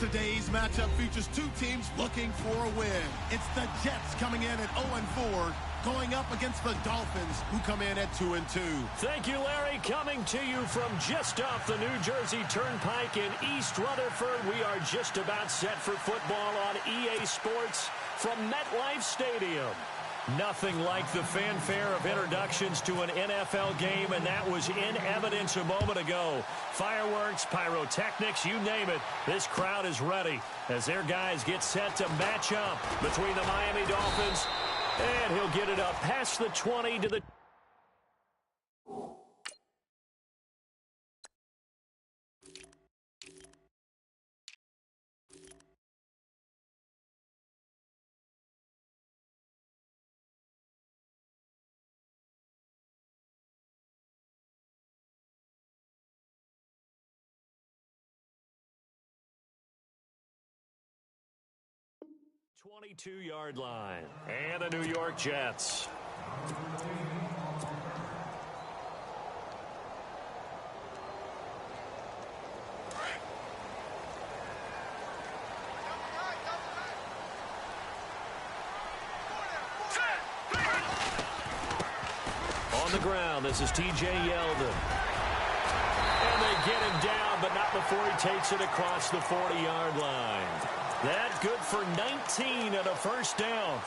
Today's matchup features two teams looking for a win. It's the Jets coming in at 0-4, going up against the Dolphins, who come in at 2-2. Thank you, Larry. Coming to you from just off the New Jersey Turnpike in East Rutherford. We are just about set for football on EA Sports from MetLife Stadium. Nothing like the fanfare of introductions to an NFL game, and that was in evidence a moment ago. Fireworks, pyrotechnics, you name it. This crowd is ready as their guys get set to match up between the Miami Dolphins, and he'll get it up past the 20 to the... ...22-yard line. And the New York Jets. On the ground, this is T.J. Yeldon. And they get him down, but not before he takes it across the 40-yard line. That good for 19 and a first down.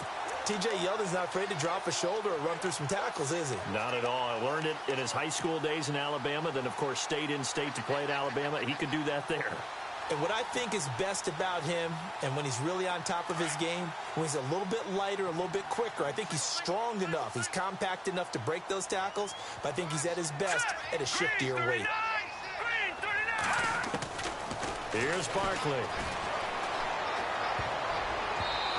T.J. Yeldon's not afraid to drop a shoulder or run through some tackles, is he? Not at all. I learned it in his high school days in Alabama, then, of course, stayed in state to play at Alabama. He could do that there. And what I think is best about him, and when he's really on top of his game, when he's a little bit lighter, a little bit quicker, I think he's strong enough. He's compact enough to break those tackles, but I think he's at his best at a shiftier weight. Here's Barkley.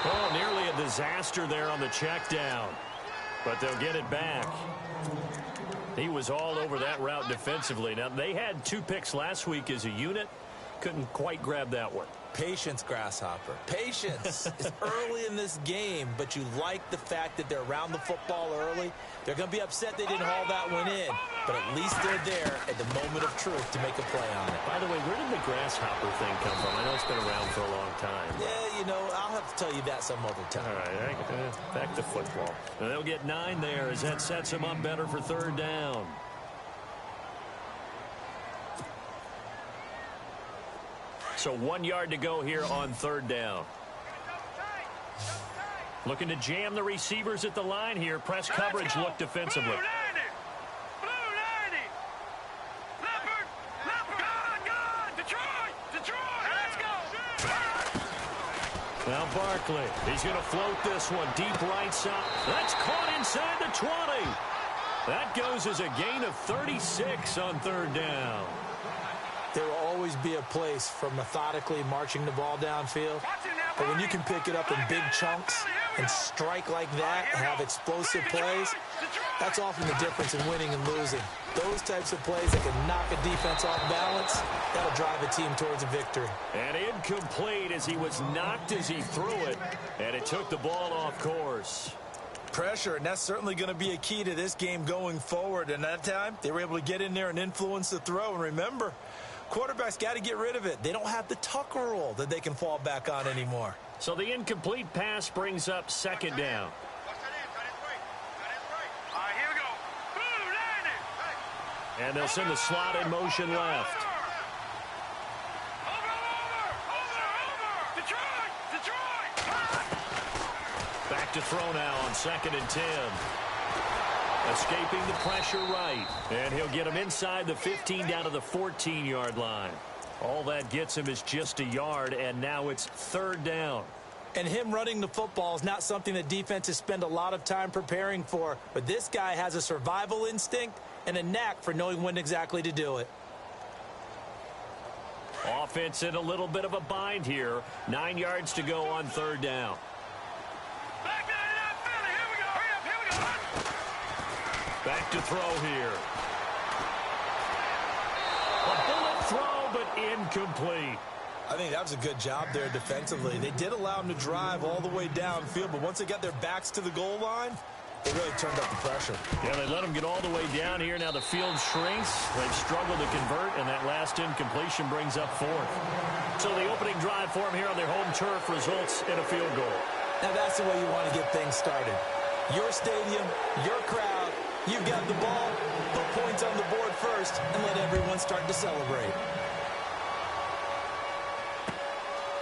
Oh, nearly a disaster there on the check down. But they'll get it back. He was all over that route defensively. Now, they had 2 picks last week as a unit. Couldn't quite grab that one. Patience, Grasshopper. Patience. It's early in this game, but you like the fact that they're around the football early. They're going to be upset they didn't haul that one in, but at least they're there at the moment of truth to make a play on it. By the way, where did the Grasshopper thing come from? I know it's been around for a long time. Yeah, you know, I'll have to tell you that some other time. All right, back to football. And they'll get 9 there as that sets them up better for third down. So 1 yard to go here on third down. Looking to jam the receivers at the line here. Press coverage look defensively. Now Barkley, he's going to float this one deep right side. That's caught inside the 20. That goes as a gain of 36 on third down. There will always be a place for methodically marching the ball downfield. But when you can pick it up in big chunks and strike like that and have explosive plays, that's often the difference in winning and losing. Those types of plays that can knock a defense off balance, that'll drive a team towards a victory. And incomplete as he was knocked as he threw it, and it took the ball off course. Pressure, and that's certainly going to be a key to this game going forward. And that time, they were able to get in there and influence the throw. And remember, quarterbacks got to get rid of it. They don't have the Tucker rule that they can fall back on anymore. So the incomplete pass brings up second down. And they'll send the slot in motion left. Back to throw now on 2nd and 10. Escaping the pressure right. And he'll get him inside the 15 down to the 14-yard line. All that gets him is just a yard, and now it's third down. And him running the football is not something that defenses spend a lot of time preparing for. But this guy has a survival instinct and a knack for knowing when exactly to do it. Offense in a little bit of a bind here. 9 yards to go on third down. Back to throw here. A bullet throw, but incomplete. I think that was a good job there defensively. They did allow him to drive all the way downfield, but once they got their backs to the goal line, they really turned up the pressure. Yeah, they let him get all the way down here. Now the field shrinks. They've struggled to convert, and that last incompletion brings up fourth. So the opening drive for them here on their home turf results in a field goal. Now that's the way you want to get things started. Your stadium, your crowd, you've got the ball, put points on the board first, and let everyone start to celebrate.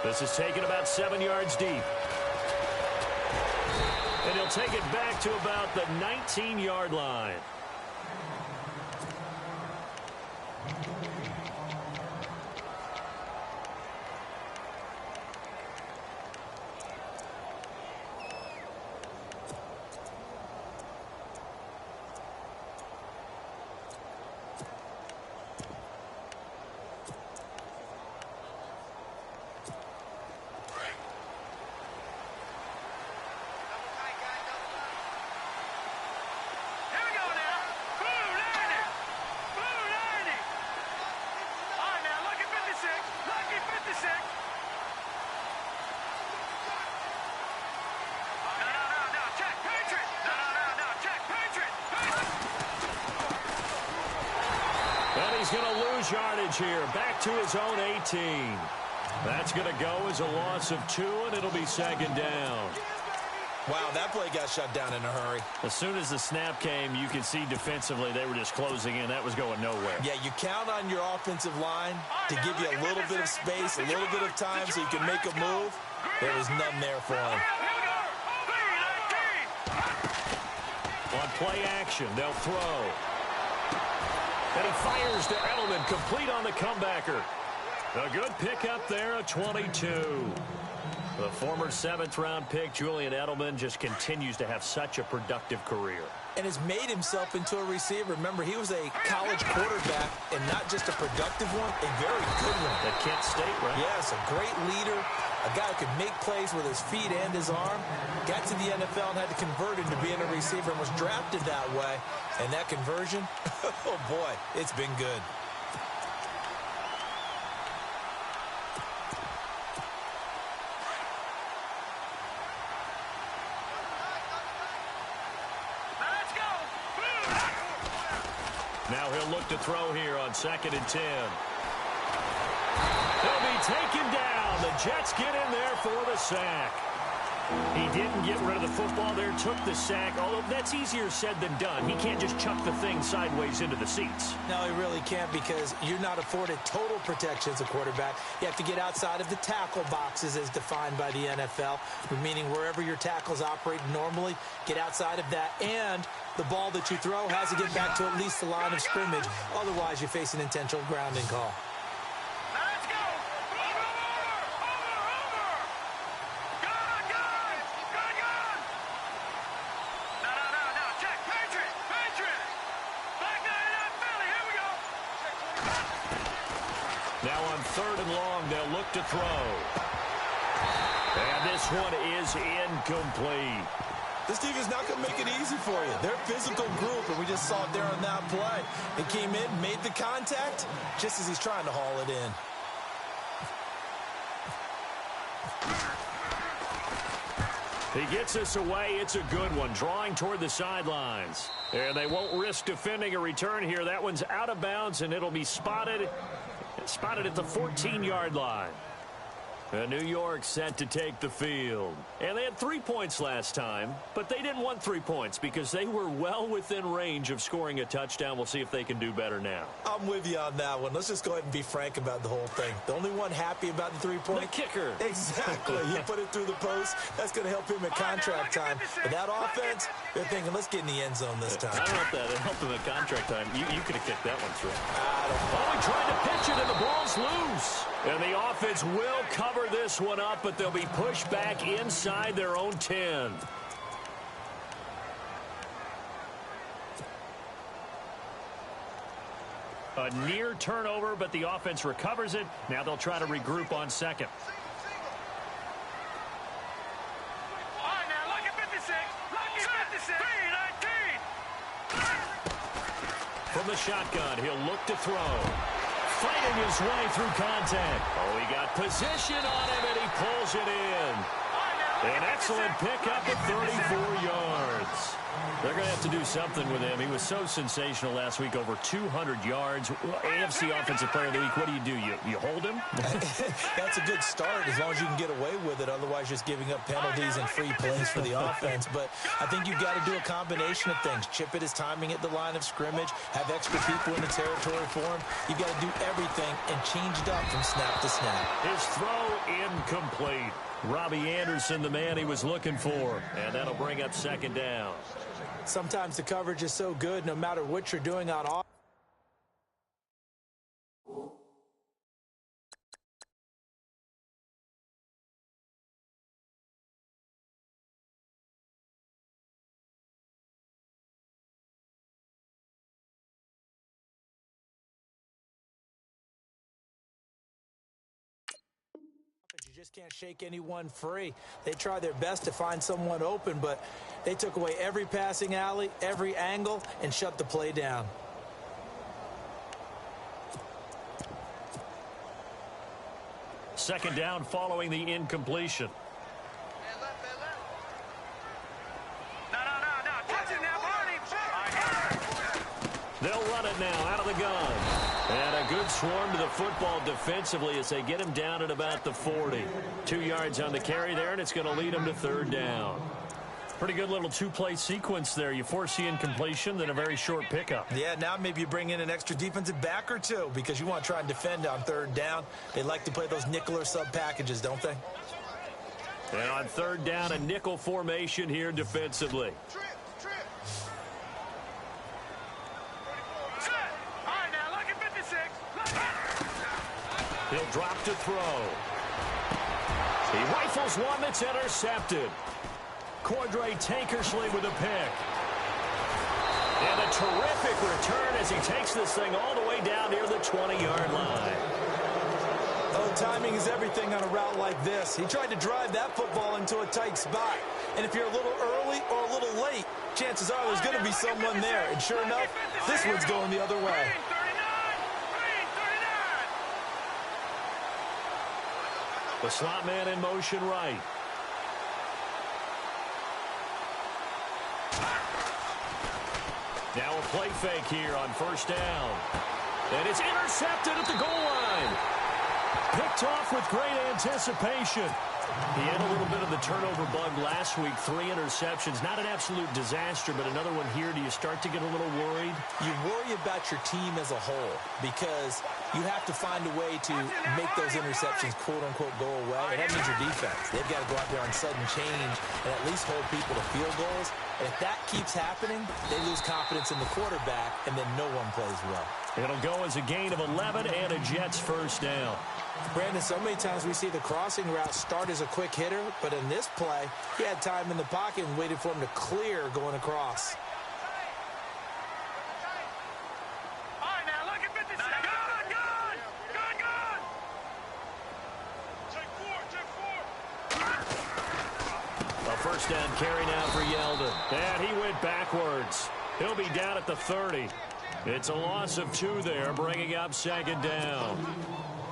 This is taken about 7 yards deep. And he'll take it back to about the 19-yard line. He's going to lose yardage here. Back to his own 18. That's going to go as a loss of 2, and it'll be second down. Wow, that play got shut down in a hurry. As soon as the snap came, you could see defensively they were just closing in. That was going nowhere. Yeah, you count on your offensive line to give you a little bit of space, a little bit of time so you can make a move. There was none there for him. On play action, they'll throw. And he fires to Edelman, complete on the comebacker. A good pickup there, a 22. The former 7th-round pick, Julian Edelman, just continues to have such a productive career. And has made himself into a receiver. Remember, he was a college quarterback, and not just a productive one, a very good one. At Kent State, right? Yes, a great leader, a guy who could make plays with his feet and his arm. Got to the NFL and had to convert into being a receiver and was drafted that way. And that conversion, oh boy, it's been good. Now he'll look to throw here on 2nd and 10. He'll be taken down. The Jets get in there for the sack. He didn't get rid of the football there, took the sack, although that's easier said than done. He can't just chuck the thing sideways into the seats. No, he really can't, because you're not afforded total protection as a quarterback. You have to get outside of the tackle boxes as defined by the NFL, meaning wherever your tackles operate normally, get outside of that, and the ball that you throw has to get back to at least the line of scrimmage. Otherwise, you face an intentional grounding call. Now on 3rd and long, they'll look to throw. And this one is incomplete. This team is not going to make it easy for you. They're a physical group, and we just saw it there on that play. He came in, made the contact, just as he's trying to haul it in. He gets us away. It's a good one, drawing toward the sidelines. And they won't risk defending a return here. That one's out of bounds, and it'll be spotted at the 14-yard line. New York set to take the field. And they had 3 points last time, but they didn't want 3 points because they were well within range of scoring a touchdown. We'll see if they can do better now. I'm with you on that one. Let's just go ahead and be frank about the whole thing. The only one happy about the 3-point? The kicker. Exactly. You put it through the post. That's going to help him at contract time. But that offense, they're thinking, let's get in the end zone this time. I don't know if that helped him at contract time. You could have kicked that one through. I he tried to pitch it, and the ball's loose. And the offense will cover this one up, but they'll be pushed back inside their own 10. A near turnover, but the offense recovers it. Now they'll try to regroup on 2nd. All right, now, look at 56. Look at 56. 3-19. From the shotgun, he'll look to throw. Fighting his way through contact. Oh, he got position on him, and he pulls it in. An excellent pickup of 34 yards. They're going to have to do something with him. He was so sensational last week, over 200 yards. AFC Offensive Player of the Week, what do? You hold him? That's a good start as long as you can get away with it. Otherwise, just giving up penalties and free plays for the offense. But I think you've got to do a combination of things. Chip it his timing at the line of scrimmage, have extra people in the territory for him. You've got to do everything and change it up from snap to snap. His throw incomplete. Robbie Anderson, the man he was looking for. And that'll bring up second down. Sometimes the coverage is so good, no matter what you're doing on offense. You just can't shake anyone free. They try their best to find someone open, but they took away every passing alley, every angle, and shut the play down. Second down following the incompletion. They'll run it now out of the gun. And a good swarm to the football defensively as they get him down at about the 40. 2 yards on the carry there, and it's going to lead them to third down. Pretty good little two-play sequence there. You force the incompletion, then a very short pickup. Yeah, now maybe you bring in an extra defensive back or two because you want to try and defend on third down. They like to play those nickel or sub packages, don't they? And on third down, a nickel formation here defensively. He'll drop to throw. He rifles one that's intercepted. Cordray Tankersley with a pick. And a terrific return as he takes this thing all the way down near the 20-yard line. Oh, timing is everything on a route like this. He tried to drive that football into a tight spot. And if you're a little early or a little late, chances are there's going to be someone there. And sure enough, this one's going the other way. The slot man in motion right. Now a play fake here on first down. And it's intercepted at the goal line. Picked off with great anticipation. He had a little bit of the turnover bug last week. 3 interceptions. Not an absolute disaster, but another one here. Do you start to get a little worried? You worry about your team as a whole because you have to find a way to make those interceptions, quote-unquote, go away. And that means your defense. They've got to go out there on sudden change and at least hold people to field goals. And if that keeps happening, they lose confidence in the quarterback, and then no one plays well. It'll go as a gain of 11 and a Jets first down. Brandon, so many times we see the crossing route start as a quick hitter, but in this play, he had time in the pocket and waited for him to clear going across. All right, now look at 56. Good. A first down carry now for Yeldon. And he went backwards. He'll be down at the 30. It's a loss of 2 there, bringing up second down.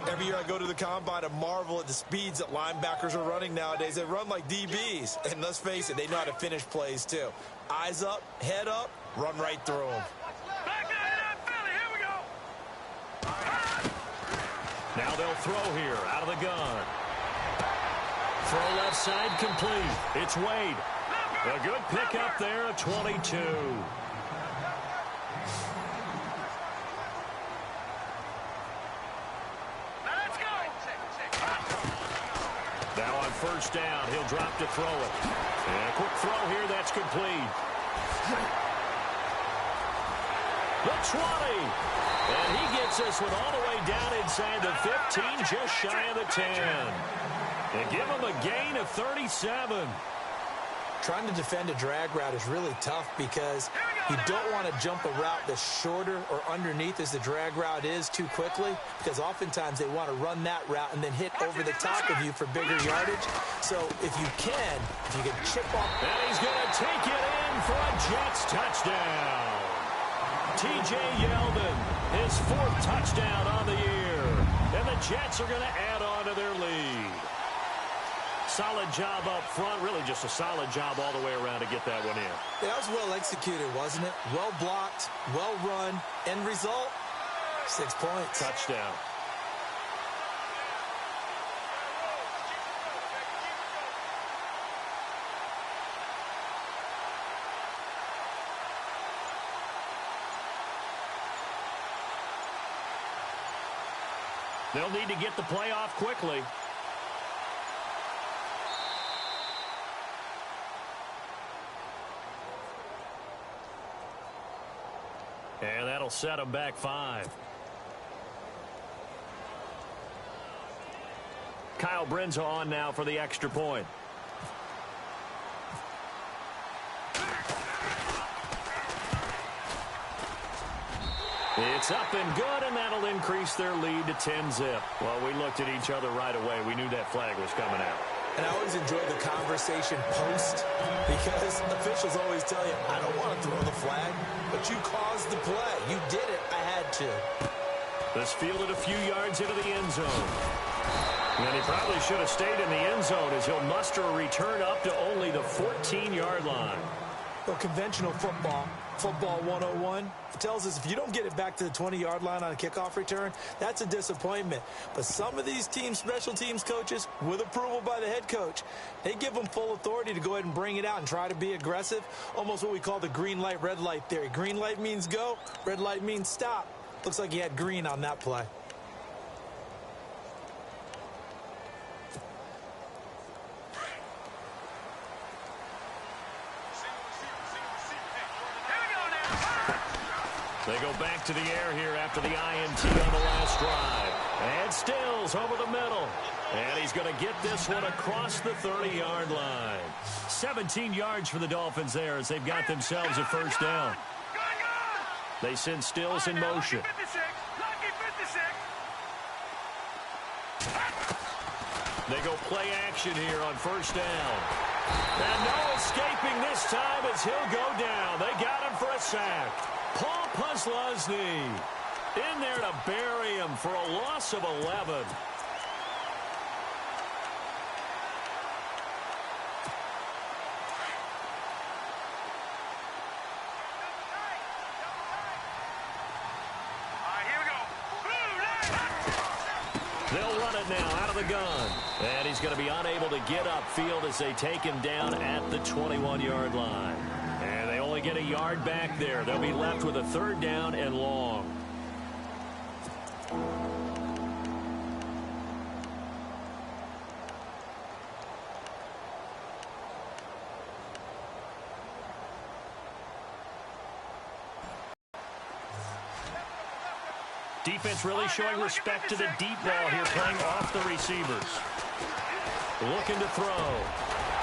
Every year I go to the combine and marvel at the speeds that linebackers are running nowadays. They run like DBs. And let's face it, they know how to finish plays too. Eyes up, head up, run right through them. Back that Philly. Here we go. Now they'll throw here out of the gun. Throw left side complete. It's Wade. A good pickup there at 22. Now on first down, he'll drop to throw it. And a quick throw here, that's complete. The 20. And he gets this one all the way down inside the 15, just shy of the 10. And give him a gain of 37. Trying to defend a drag route is really tough because you don't want to jump a route that's shorter or underneath as the drag route is too quickly, because oftentimes they want to run that route and then hit over the top of you for bigger yardage. So if you can chip off. And he's going to take it in for a Jets touchdown. T.J. Yeldon, his 4th touchdown on the year. And the Jets are going to add on to their lead. Solid job up front. Really just a solid job all the way around to get that one in. That was well executed, wasn't it? Well blocked, well run. End result, 6 points. Touchdown. They'll need to get the play off quickly. And that'll set them back 5. Kyle Brinza on now for the extra point. It's up and good, and that'll increase their lead to 10-zip. Well, we looked at each other right away. We knew that flag was coming out. And I always enjoy the conversation post because officials always tell you, I don't want to throw the flag, but you caused the play. You did it. I had to. This fielded a few yards into the end zone. And he probably should have stayed in the end zone as he'll muster a return up to only the 14-yard line. Well, conventional football 101, it tells us if you don't get it back to the 20-yard line on a kickoff return, that's a disappointment. But some of these teams, special teams coaches, with approval by the head coach, they give them full authority to go ahead and bring it out and try to be aggressive, almost what we call the green light, red light theory. Green light means go, red light means stop. Looks like he had green on that play. They go back to the air here after the INT on the last drive. And Stills over the middle. And he's going to get this one across the 30-yard line. 17 yards for the Dolphins there as they've got themselves a first down. They send Stills in motion. They go play action here on first down. And no escaping this time as he'll go down. They got him for a sack. Paul Posluszny in there to bury him for a loss of 11. They'll run it now out of the gun. And he's going to be unable to get upfield as they take him down at the 21-yard line. And they only get a yard back there. They'll be left with a third down and long. Defense really showing respect to the deep ball here, playing off the receivers. Looking to throw.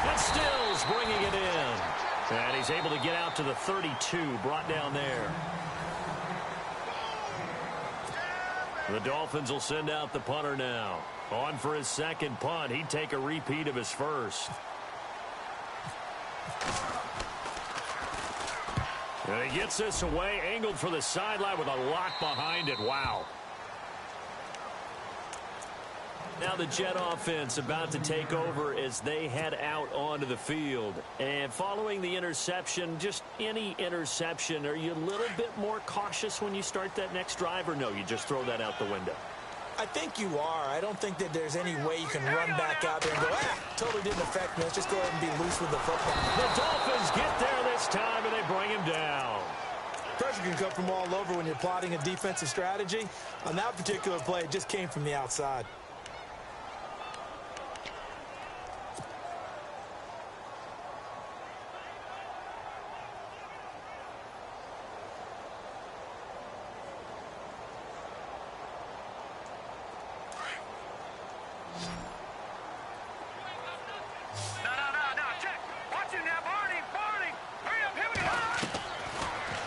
And Stills bringing it in. And he's able to get out to the 32, brought down there. The Dolphins will send out the punter now. On for his second punt. He'd take a repeat of his first. And he gets this away, angled for the sideline with a lock behind it. Wow. Now the Jet offense about to take over as they head out onto the field. And following the interception, just any interception, are you a little bit more cautious when you start that next drive, or no, you just throw that out the window? I think you are. I don't think that there's any way you can run back out there and go, totally didn't affect me. Let's just go ahead and be loose with the football. The Dolphins get there this time, and they bring him down. Pressure can come from all over when you're plotting a defensive strategy. On that particular play, it just came from the outside.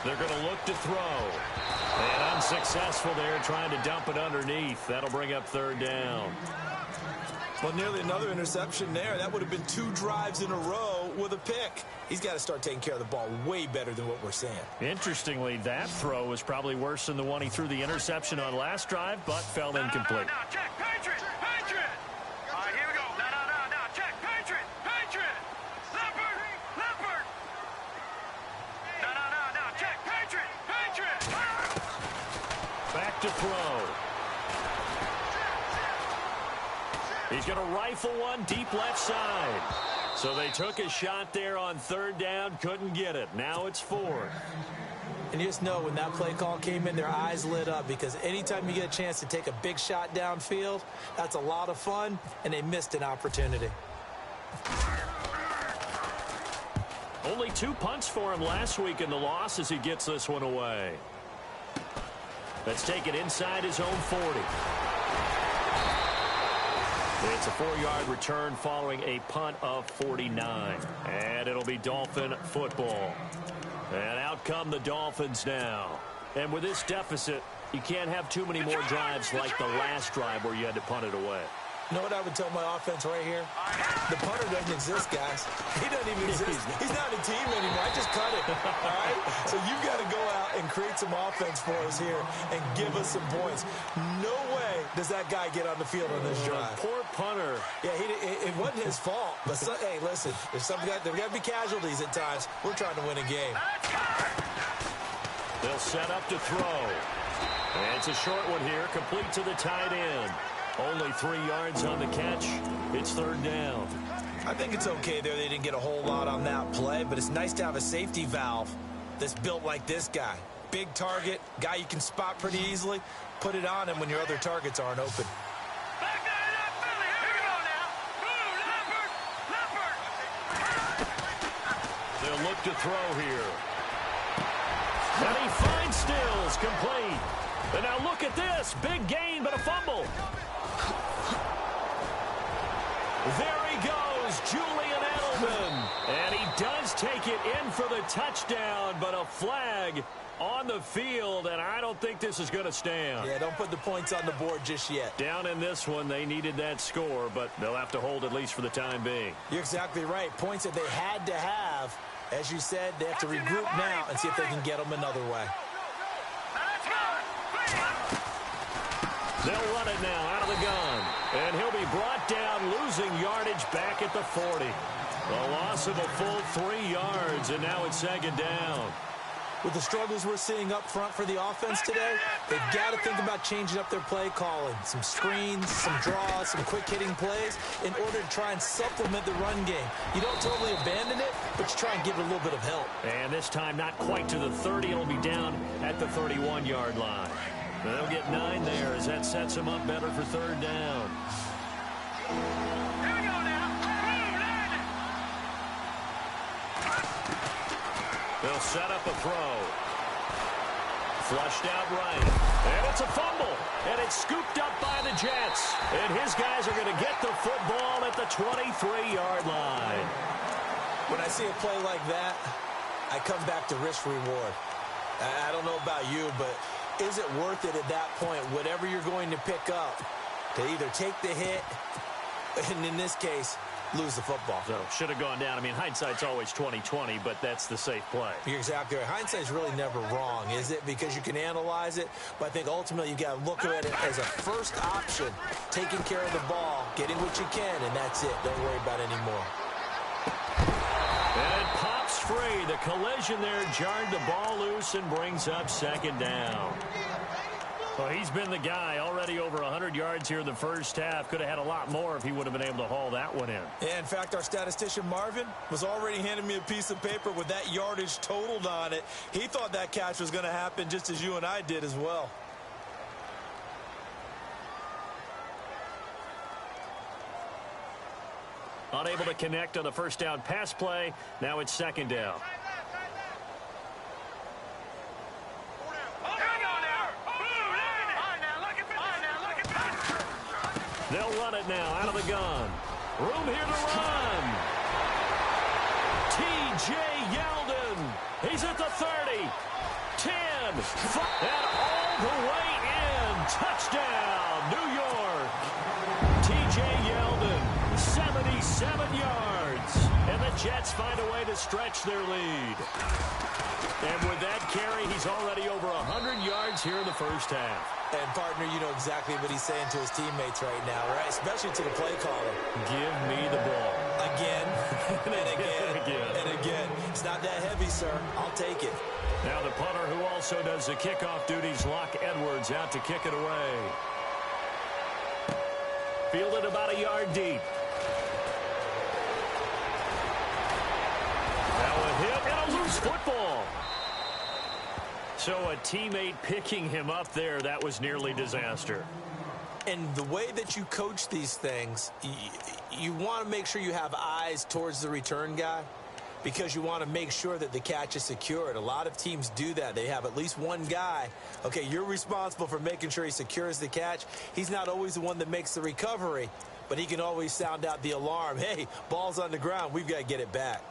They're going to look to throw. And unsuccessful there, trying to dump it underneath. That'll bring up third down. Well, nearly another interception there. That would have been 2 drives in a row with a pick. He's got to start taking care of the ball way better than what we're seeing. Interestingly, that throw was probably worse than the one he threw the interception on last drive, but fell incomplete. No, check, Patriot, Patriot. All right, here we go. No, check, Patriot, Patriot. Leopard, Leopard. No, check, Patriot, Patriot. Back to throw. He's going to rifle one deep left side. So they took a shot there on third down, couldn't get it. Now it's 4th. And you just know when that play call came in, their eyes lit up, because anytime you get a chance to take a big shot downfield, that's a lot of fun, and they missed an opportunity. Only 2 punts for him last week in the loss as he gets this one away. Let's take it inside his own 40. It's a 4-yard return following a punt of 49. And it'll be Dolphin football. And out come the Dolphins now. And with this deficit, you can't have too many more drives like the last drive where you had to punt it away. You know what I would tell my offense right here? The punter doesn't exist, guys. He doesn't even exist. He's not a team anymore. I just cut it, all right? So you've got to go out and create some offense for us here and give us some points. No way does that guy get on the field on this drive. Poor punter. Yeah, it wasn't his fault. But, hey, listen, there's got to be casualties at times. We're trying to win a game. They'll set up to throw. And it's a short one here, complete to the tight end. Only 3 yards on the catch. It's 3rd down. I think it's okay there. They didn't get a whole lot on that play, but it's nice to have a safety valve that's built like this guy. Big target, guy you can spot pretty easily. Put it on him when your other targets aren't open. Back there, that Philly. Here we go now. They'll look to throw here. And he finds Stills, complete. And now look at this. Big gain, but a fumble. There he goes, Julian Edelman. And he does take it in for the touchdown, but a flag on the field, and I don't think this is going to stand. Yeah, don't put the points on the board just yet. Down in this one, they needed that score, but they'll have to hold at least for the time being. You're exactly right. Points that they had to have. As you said, they have to regroup now and see if they can get them another way. They'll run it now out of the gun. And he'll be brought down, losing yardage back at the 40. A loss of a full 3 yards, and now it's 2nd down. With the struggles we're seeing up front for the offense today, they've got to think about changing up their play calling. Some screens, some draws, some quick-hitting plays in order to try and supplement the run game. You don't totally abandon it, but you try and give it a little bit of help. And this time not quite to the 30. It'll be down at the 31-yard line. They'll get 9 there as that sets them up better for 3rd down. Here we go now. They'll set up a throw. Flushed out right. And it's a fumble. And it's scooped up by the Jets. And his guys are going to get the football at the 23-yard line. When I see a play like that, I come back to risk-reward. I don't know about you, but is it worth it at that point, whatever you're going to pick up, to either take the hit, and in this case, lose the football? So, should have gone down. I mean, hindsight's always 20/20, but that's the safe play. You're exactly right. Hindsight's really never wrong, is it? Because you can analyze it, but I think ultimately you got to look at it as a first option, taking care of the ball, getting what you can, and that's it. Don't worry about it anymore. And it pops free. The collision there jarred the ball loose and brings up 2nd down. Well, he's been the guy already over 100 yards here in the first half. Could have had a lot more if he would have been able to haul that one in. Yeah, in fact, our statistician Marvin was already handing me a piece of paper with that yardage totaled on it. He thought that catch was going to happen just as you and I did as well. Unable to connect on the first down pass play. Now it's 2nd down. They'll run it now out of the gun. Room here to run. T.J. Yeldon. He's at the 30. 10. 5, and all the way in. Touchdown, New York. T.J. Yeldon, 77 yards. And the Jets find a way to stretch their lead. And with that carry, he's already over 100 yards here in the first half. And, partner, you know exactly what he's saying to his teammates right now, right? Especially to the play caller. Give me the ball. Again, and again, and again. It's not that heavy, sir. I'll take it. Now the punter who also does the kickoff duties, Locke Edwards, out to kick it away. Fielded about a yard deep. Now a hit and a loose football. So a teammate picking him up there, that was nearly disaster. And the way that you coach these things, you want to make sure you have eyes towards the return guy because you want to make sure that the catch is secured. A lot of teams do that. They have at least one guy. Okay, you're responsible for making sure he secures the catch. He's not always the one that makes the recovery, but he can always sound out the alarm. Hey, ball's on the ground. We've got to get it back.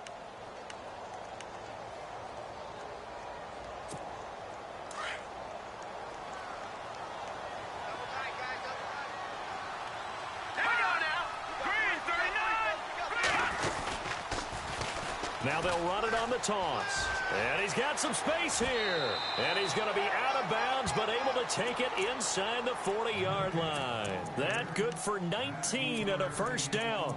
Now they'll run it on the toss. And he's got some space here. And he's going to be out of bounds, but able to take it inside the 40-yard line. That good for 19 and a first down.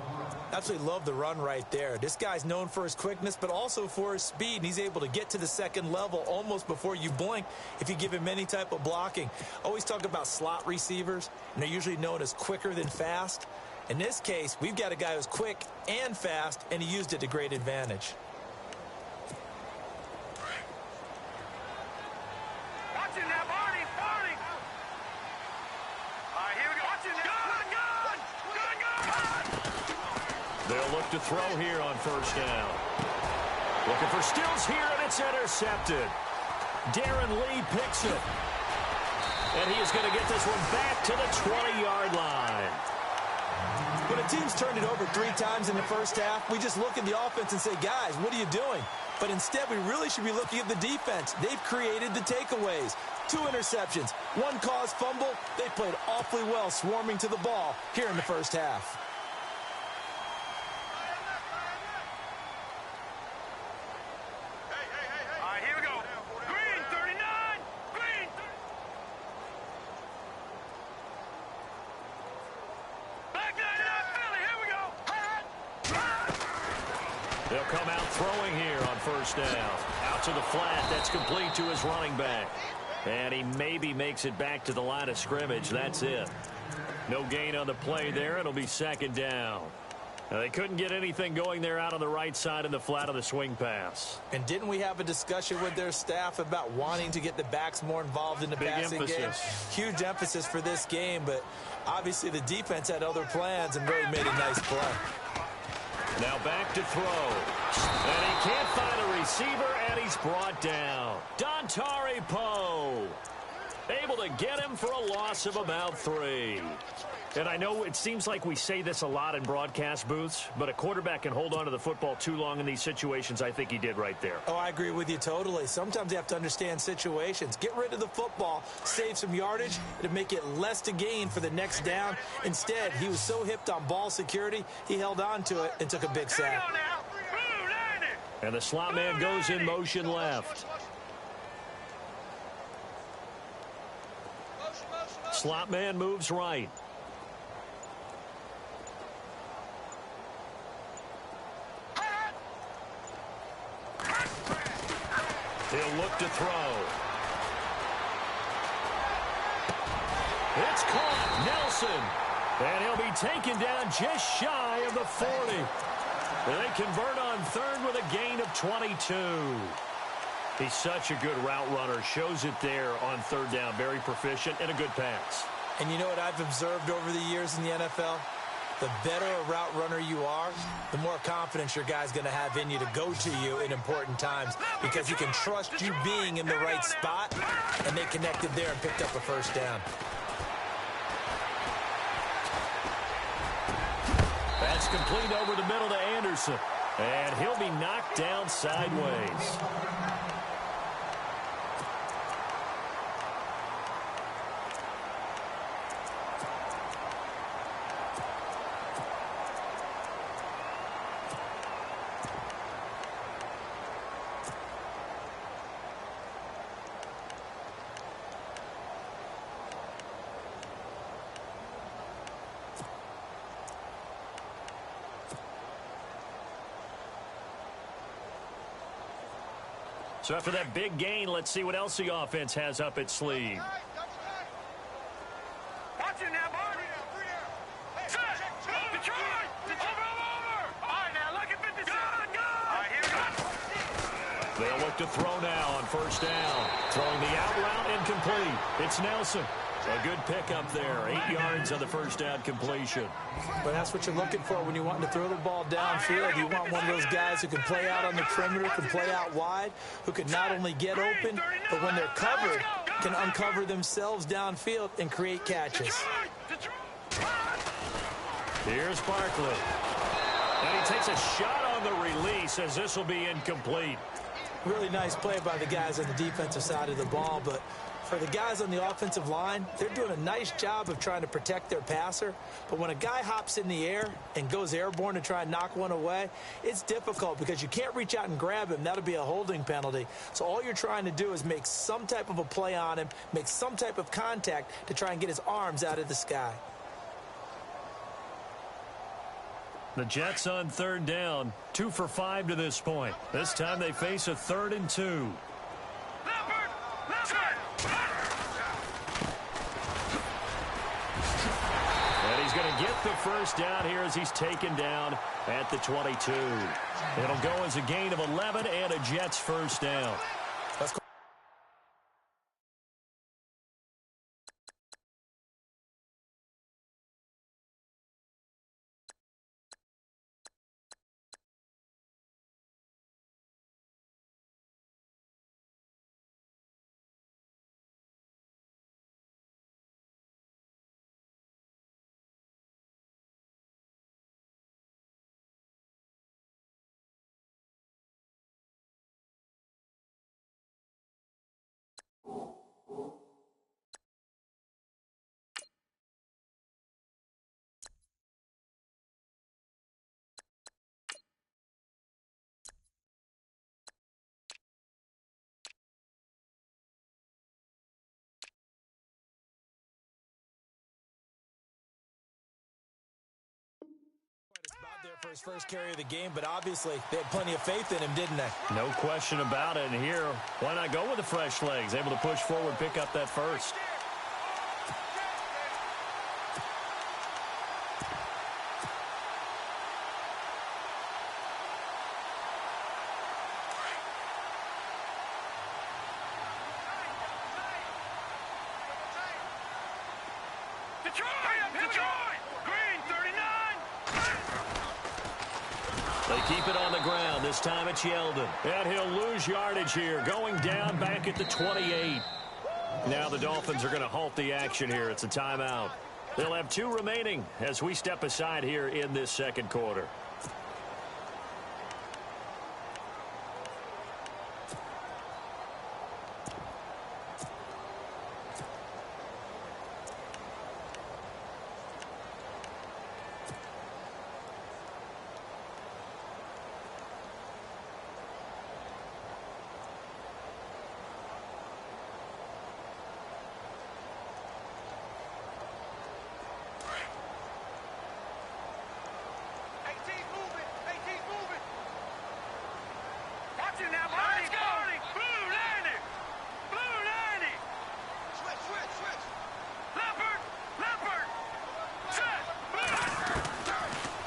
Absolutely love the run right there. This guy's known for his quickness, but also for his speed. And he's able to get to the second level almost before you blink if you give him any type of blocking. Always talk about slot receivers, and they're usually known as quicker than fast. In this case, we've got a guy who's quick and fast, and he used it to great advantage. Watching that, Barney! All right, here we go. Watching that. Gun! They'll look to throw here on first down. Looking for Stills here, and it's intercepted. Darren Lee picks it. And he is going to get this one back to the 20-yard line. When a team's turned it over 3 times in the first half, we just look at the offense and say, guys, what are you doing? But instead, we really should be looking at the defense. They've created the takeaways. 2 interceptions, 1 caused fumble. They played awfully well swarming to the ball here in the first half. All right, here we go. Green, 39! Green! Back that up, Philly, here we go! They'll come out throwing here on first down. Out to the flat. That's complete to his running back. And he maybe makes it back to the line of scrimmage. That's it. No gain on the play there. It'll be second down. Now, they couldn't get anything going there out on the right side in the flat of the swing pass. And didn't we have a discussion with their staff about wanting to get the backs more involved in the passing game? Huge emphasis for this game, but obviously the defense had other plans and really made a nice play. Now back to throw. And he can't find a receiver, and he's brought down. Dontari Poe able to get him for a loss of about 3. And I know it seems like we say this a lot in broadcast booths, but a quarterback can hold on to the football too long in these situations. I think he did right there. Oh, I agree with you totally. Sometimes you have to understand situations. Get rid of the football, save some yardage to make it less to gain for the next down. Instead, he was so hipped on ball security, he held on to it and took a big sack. And the slot man goes in motion left. Slot man moves right. He'll look to throw. It's caught. Nelson. And he'll be taken down just shy of the 40. They convert on third with a gain of 22. He's such a good route runner. Shows it there on third down. Very proficient and a good pass. And you know what I've observed over the years in the NFL? The better a route runner you are, the more confidence your guy's going to have in you to go to you in important times because he can trust you being in the right spot, and they connected there and picked up a first down. That's complete over the middle to Anderson, and he'll be knocked down sideways. So after that big gain, let's see what else the offense has up its sleeve. Watching now, Barney. Set. Detroit. Over. All right, now look at 50. Go. All right, here we go. They'll look to throw now on first down. Throwing the out route incomplete. It's Nelson. A good pickup there. 8 yards on the first down completion. But that's what you're looking for when you're wanting to throw the ball downfield. You want one of those guys who can play out on the perimeter, can play out wide, who can not only get open, but when they're covered, can uncover themselves downfield and create catches. Here's Barkley. And he takes a shot on the release as this will be incomplete. Really nice play by the guys on the defensive side of the ball, but for the guys on the offensive line, they're doing a nice job of trying to protect their passer. But when a guy hops in the air and goes airborne to try and knock one away, it's difficult because you can't reach out and grab him. That'll be a holding penalty. So all you're trying to do is make some type of a play on him, make some type of contact to try and get his arms out of the sky. The Jets on third down, 2 for 5 to this point. This time they face a 3rd and 2. And he's going to get the first down here as he's taken down at the 22. It'll go as a gain of 11 and a Jets first down. Let's go. There for his first carry of the game, but obviously they had plenty of faith in him, didn't they? No question about it. And here, why not go with the fresh legs? Able to push forward, pick up that first. They keep it on the ground. This time it's Yeldon. And he'll lose yardage here. Going down back at the 28. Now the Dolphins are going to halt the action here. It's a timeout. They'll have 2 remaining as we step aside here in this second quarter.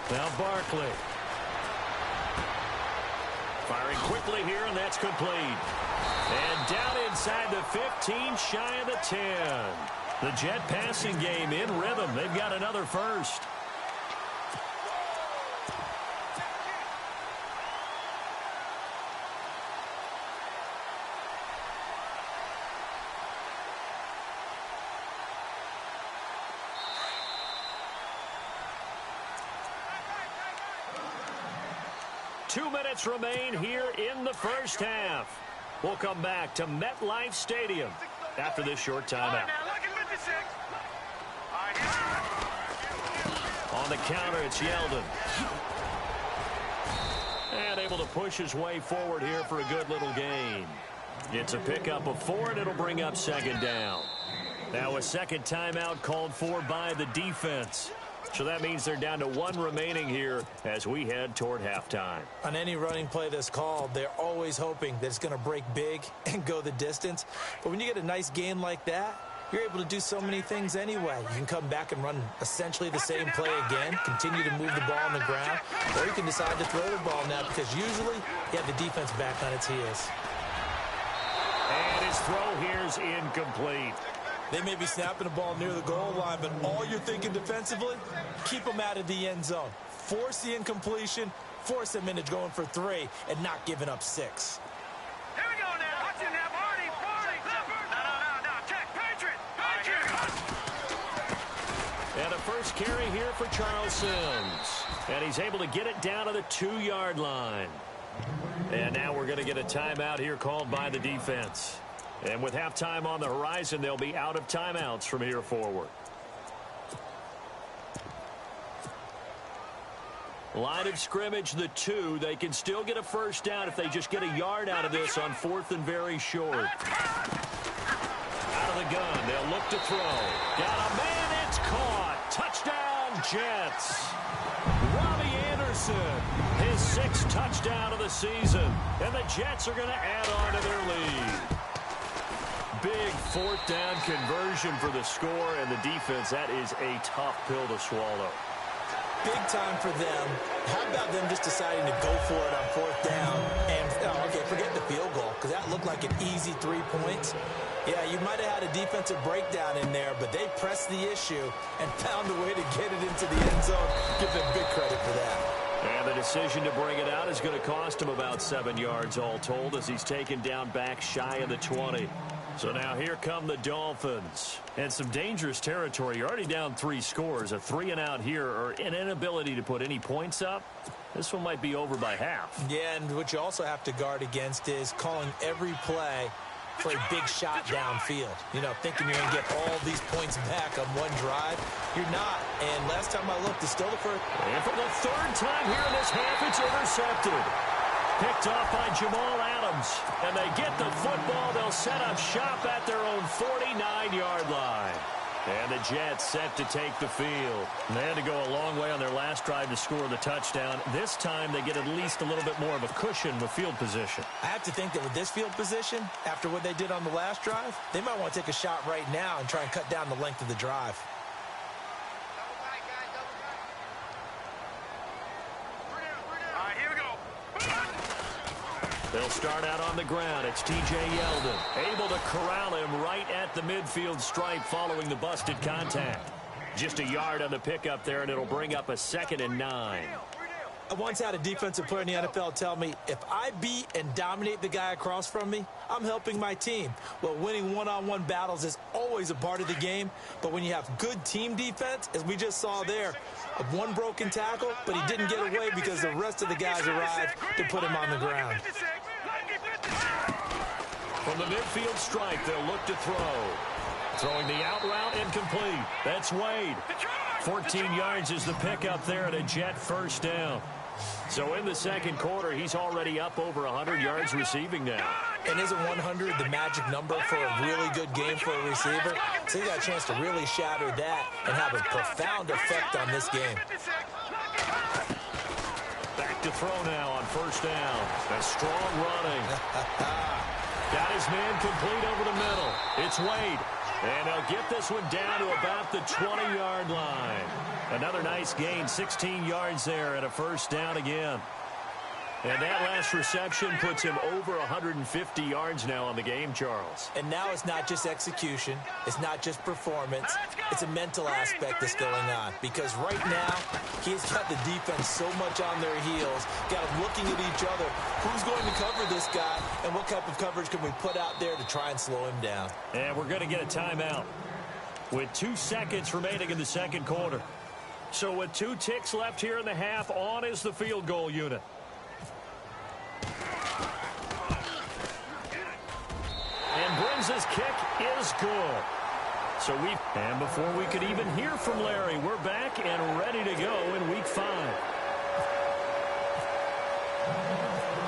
Now Barkley. Firing quickly here, and that's complete. And down inside the 15, shy of the 10. The Jet passing game in rhythm. They've got another first. Two minutes remain here in the first half. We'll come back to MetLife Stadium after this short timeout. On the counter, it's Yeldon. And able to push his way forward here for a good little gain. It's a pickup of 4, and it'll bring up second down. Now a second timeout called for by the defense. So that means they're down to 1 remaining here as we head toward halftime. On any running play that's called, they're always hoping that it's going to break big and go the distance. But when you get a nice gain like that, you're able to do so many things anyway. You can come back and run essentially the same play again, continue to move the ball on the ground, or you can decide to throw the ball now because usually you have the defense back on its heels. And his throw here is incomplete. They may be snapping the ball near the goal line, but all you're thinking defensively, keep them out of the end zone. Force the incompletion, force them into going for 3, and not giving up 6. Here we go now. Watch it now. Marty. No. Check. Patriot. And a first carry here for Charles Sims. And he's able to get it down to the 2-yard line. And now we're going to get a timeout here called by the defense. And with halftime on the horizon, they'll be out of timeouts from here forward. Line of scrimmage, the 2. They can still get a first down if they just get a yard out of this on 4th and very short. Out of the gun, they'll look to throw. Got a man, it's caught. Touchdown, Jets. Robbie Anderson, his 6th touchdown of the season. And the Jets are going to add on to their lead. Big 4th down conversion for the score, and the defense, that is a tough pill to swallow. Big time for them. How about them just deciding to go for it on 4th down? And, okay, forget the field goal, because that looked like an easy 3 points. Yeah, you might have had a defensive breakdown in there, but they pressed the issue and found a way to get it into the end zone. Give them big credit for that. And the decision to bring it out is going to cost him about 7 yards all told as he's taken down back shy of the 20. So now here come the Dolphins. And some dangerous territory. You're already down 3 scores. A 3-and-out here or an inability to put any points up. This one might be over by half. Yeah, and what you also have to guard against is calling every play for a big shot downfield. You know, thinking you're going to get all these points back on one drive. You're not. And last time I looked, it's still the first. And for the 3rd time here in this half, it's intercepted. Picked off by Jamal Adams. And they get the football. They'll set up shop at their own 49-yard line. And the Jets set to take the field. They had to go a long way on their last drive to score the touchdown. This time they get at least a little bit more of a cushion with field position. I have to think that with this field position, after what they did on the last drive, they might want to take a shot right now and try and cut down the length of the drive. All right, here we go. They'll start out on the ground. It's T.J. Yeldon, able to corral him right at the midfield stripe following the busted contact. Just a yard on the pickup there, and it'll bring up a 2nd and 9. I once had a defensive player in the NFL tell me, if I beat and dominate the guy across from me, I'm helping my team. Well, winning one-on-one battles is always a part of the game, but when you have good team defense, as we just saw there, one broken tackle, but he didn't get away because the rest of the guys arrived to put him on the ground. From the midfield stripe, they'll look to throw. Throwing the out route incomplete. That's Wade. 14 yards is the pickup there at a Jet 1st down. So in the 2nd quarter, he's already up over 100 yards receiving now. And isn't 100 the magic number for a really good game for a receiver? So he got a chance to really shatter that and have a profound effect on this game. Back to throw now on 1st down. A strong running. Got his man complete over the middle. It's Wade. And they'll get this one down to about the 20-yard line. Another nice gain, 16 yards there and a 1st down again. And that last reception puts him over 150 yards now on the game, Charles. And now it's not just execution. It's not just performance. It's a mental aspect that's going on. Because right now, he's got the defense so much on their heels, got them looking at each other. Who's going to cover this guy, and what type of coverage can we put out there to try and slow him down? And we're going to get a timeout with 2 seconds remaining in the 2nd quarter. So with 2 ticks left here in the half, on is the field goal unit. And Brins' kick is good. And before we could even hear from Larry, we're back and ready to go in week 5.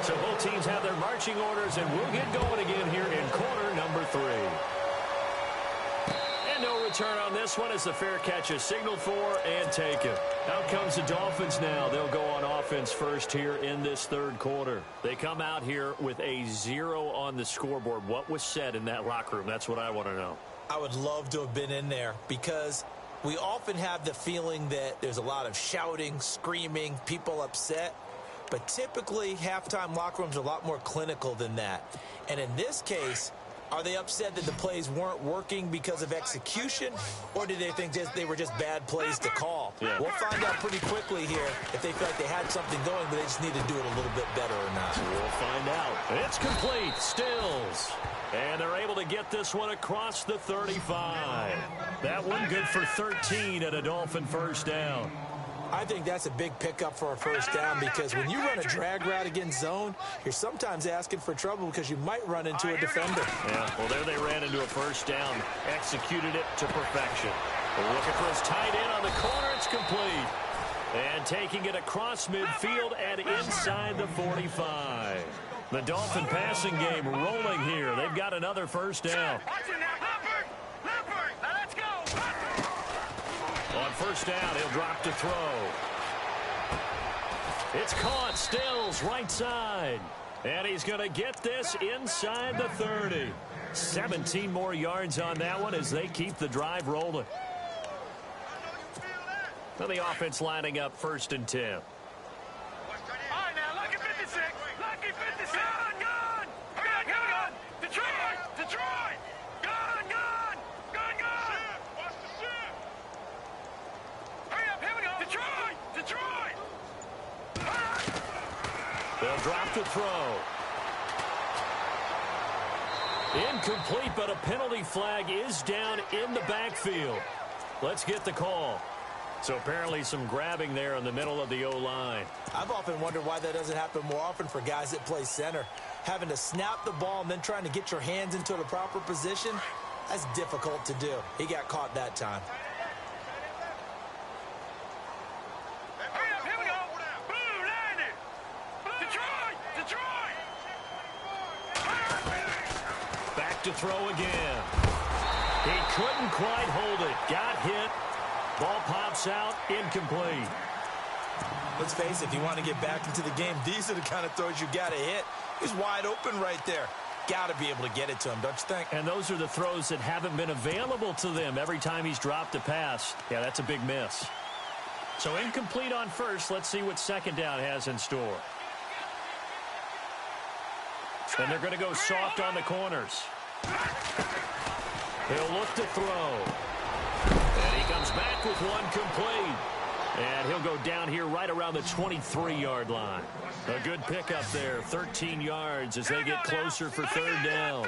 So both teams have their marching orders, and we'll get going again here in quarter number 3. And no return on this one as the fair catch is signaled for and taken. Out comes the Dolphins now. They'll go on offense first here in this 3rd quarter. They come out here with a 0 on the scoreboard. What was said in that locker room? That's what I want to know. I would love to have been in there because we often have the feeling that there's a lot of shouting, screaming, people upset. But typically, halftime locker rooms are a lot more clinical than that. And in this case, are they upset that the plays weren't working because of execution, or do they think they were just bad plays to call? Yeah. We'll find out pretty quickly here if they feel like they had something going, but they just need to do it a little bit better or not. We'll find out. It's complete. Stills. And they're able to get this one across the 35. That one good for 13 at a Dolphin first down. I think that's a big pickup for a first down because when you run a drag route against zone, you're sometimes asking for trouble because you might run into a defender. Yeah, well, there they ran into a first down, executed it to perfection. Looking for his tight end on the corner. It's complete. And taking it across midfield and inside the 45. The Dolphin passing game rolling here. They've got another first down. On first down, he'll drop to throw. It's caught. Stills right side. And he's going to get this inside the 30. 17 more yards on that one as they keep the drive rolling. Now the offense lining up 1st and 10. All right, now, lucky 56. Lucky 56. Gun! Gun! Detroit! Gun! Watch the ship! Hurry up, here we go! Detroit! They'll drop the throw. Incomplete, but a penalty flag is down in the backfield. Let's get the call. So apparently some grabbing there in the middle of the O-line. I've often wondered why that doesn't happen more often for guys that play center. Having to snap the ball and then trying to get your hands into the proper position, that's difficult to do. He got caught that time. Hurry up, here we go! Boom, landed! Detroit! Back to throw again. He couldn't quite hold it. Got hit. Ball pops out, incomplete. Let's face it, if you want to get back into the game, these are the kind of throws you got to hit. He's wide open right there. Got to be able to get it to him, don't you think? And those are the throws that haven't been available to them every time he's dropped a pass. Yeah, that's a big miss. So incomplete on first. Let's see what second down has in store. And they're going to go soft on the corners. He'll look to throw. And he comes back with one complete. And he'll go down here right around the 23-yard line. A good pickup there, 13 yards as they get closer for third down.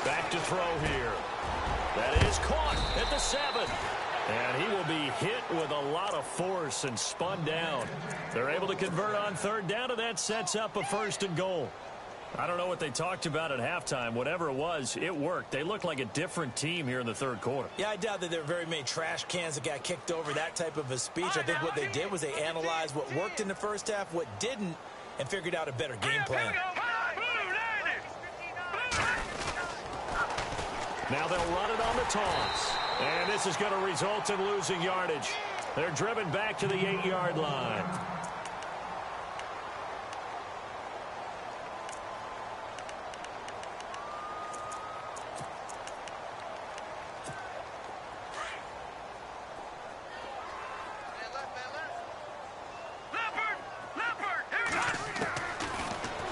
Back to throw here. That is caught at the 7. And he will be hit with a lot of force and spun down. They're able to convert on third down, and that sets up a 1st and goal. I don't know what they talked about at halftime. Whatever it was, it worked. They looked like a different team here in the third quarter. Yeah, I doubt that there were very many trash cans that got kicked over, that type of a speech. I think what they did was they analyzed what worked in the first half, what didn't, and figured out a better game plan. Now they'll run it on the toss. And this is going to result in losing yardage. They're driven back to the 8-yard line.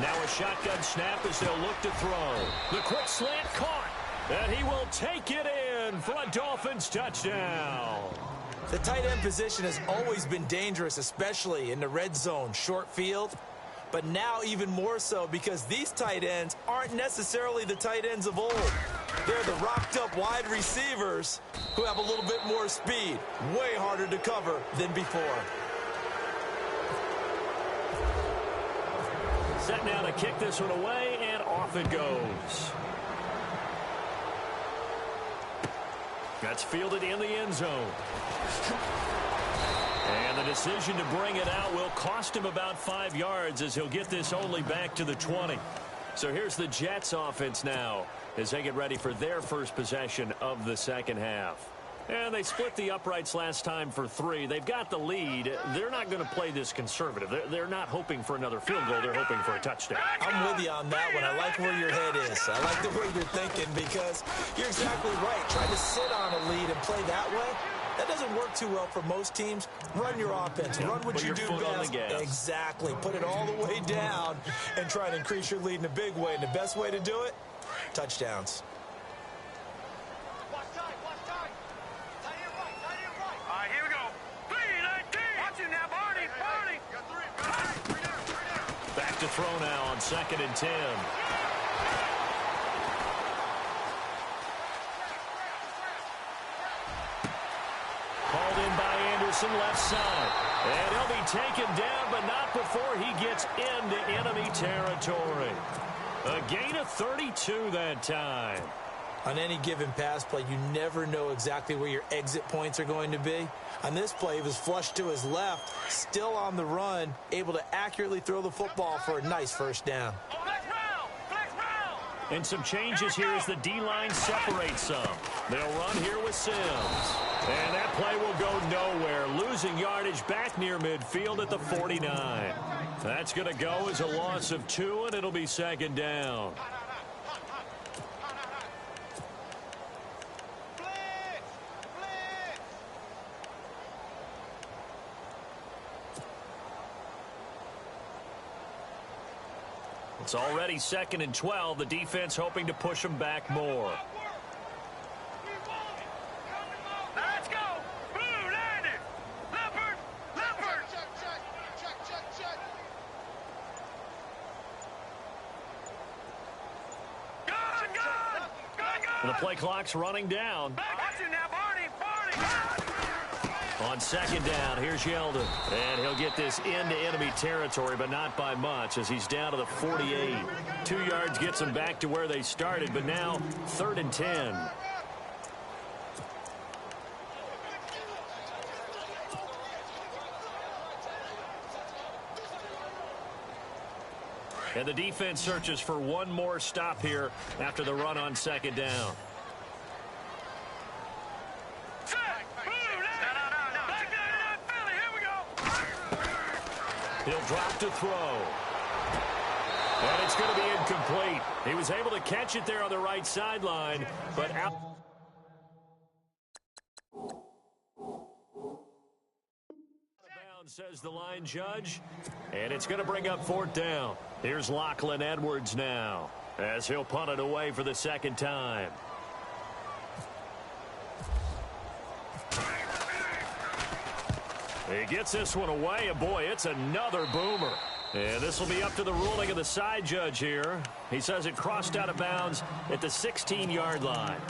Now a shotgun snap as they'll look to throw. The quick slant caught. And he will take it in for a Dolphins touchdown. The tight end position has always been dangerous, especially in the red zone, short field. But now even more so because these tight ends aren't necessarily the tight ends of old. They're the rocked-up wide receivers who have a little bit more speed. Way harder to cover than before. Set now to kick this one away, and off it goes. That's fielded in the end zone. And the decision to bring it out will cost him about 5 yards as he'll get this only back to the 20. So here's the Jets offense now as they get ready for their first possession of the second half. And they split the uprights last time for 3. They've got the lead. They're not going to play this conservative. They're not hoping for another field goal. They're hoping for a touchdown. I'm with you on that one. I like where your head is. I like the way you're thinking because you're exactly right. Trying to sit on a lead and play that way, that doesn't work too well for most teams. Run your offense. Run what you do best. Exactly. Put it all the way down and try to increase your lead in a big way. And the best way to do it, touchdowns. Back to throw now on 2nd and 10. Called in by Anderson, left side. And he'll be taken down, but not before he gets into enemy territory. A gain of 32 that time. On any given pass play, you never know exactly where your exit points are going to be. On this play, he was flushed to his left, still on the run, able to accurately throw the football for a nice first down. And some changes here as the D-line separates some. They'll run here with Sims. And that play will go nowhere, losing yardage back near midfield at the 49. That's going to go as a loss of 2, and it'll be 2nd down. It's already 2nd and 12. The defense hoping to push them back more. Let's go. Blue, landed. Leopard. Leopard. Check. Gun. The play clock's running down. Watch it now, Barney. On 2nd down, here's Yeldon. And he'll get this into enemy territory, but not by much as he's down to the 48. 2 yards gets them back to where they started, but now 3rd and 10. And the defense searches for one more stop here after the run on 2nd down. He'll drop to throw. And it's going to be incomplete. He was able to catch it there on the right sideline, but out. Says the line judge, and it's going to bring up 4th down. Here's Lachlan Edwards now as he'll punt it away for the 2nd time. He gets this one away, and boy, it's another boomer. And this will be up to the ruling of the side judge here. He says it crossed out of bounds at the 16-yard line.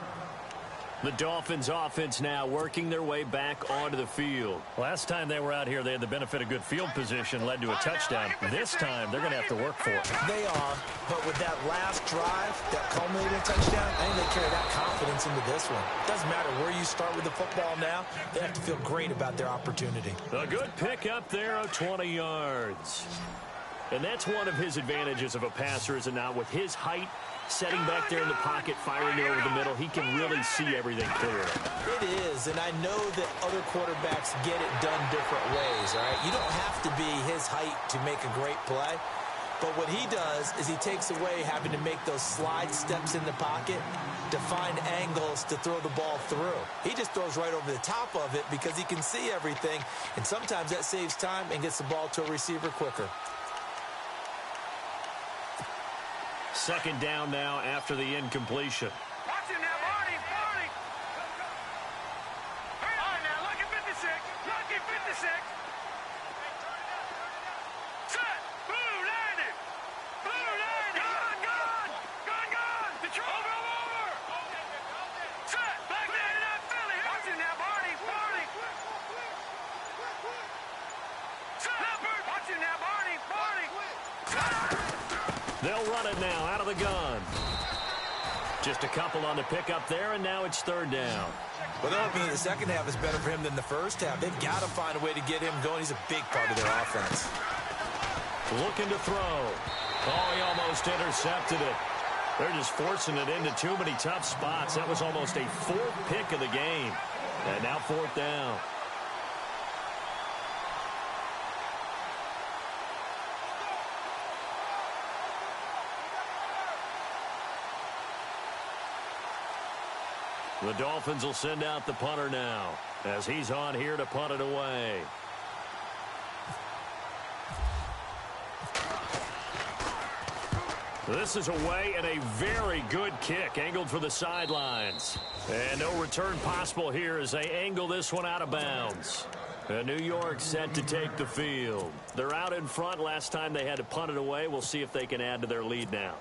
The Dolphins offense now working their way back onto the field. Last time they were out here, they had the benefit of good field position, led to a touchdown. This time, they're going to have to work for it. They are, but with that last drive that culminated in a touchdown, I think they carry that confidence into this one. Doesn't matter where you start with the football now, they have to feel great about their opportunity. A good pickup there of 20 yards. And that's one of his advantages of a passer, is it not? With his height, setting back there in the pocket, firing it over the middle, he can really see everything clearly. It is, and I know that other quarterbacks get it done different ways, all right? You don't have to be his height to make a great play, but what he does is he takes away having to make those slide steps in the pocket to find angles to throw the ball through. He just throws right over the top of it because he can see everything, and sometimes that saves time and gets the ball to a receiver quicker. 2nd down now after the incompletion. Watch it now, Barney. All right, now, lucky 56. Lucky 56. Set. Blue landed. Gun. Control. Over. Set. Back there to that Philly. Watch it now, Barney. Set. Leopard. Watch it now, Barney. They'll run it now out of the gun. Just a couple on the pickup there, and now it's 3rd down. Well, they're hoping that the second half is better for him than the first half. They've got to find a way to get him going. He's a big part of their offense. Looking to throw. Oh, he almost intercepted it. They're just forcing it into too many tough spots. That was almost a 4th pick of the game. And now 4th down. The Dolphins will send out the punter now as he's on here to punt it away. This is away and a very good kick angled for the sidelines. And no return possible here as they angle this one out of bounds. And New York set to take the field. They're out in front. Last time they had to punt it away. We'll see if they can add to their lead now.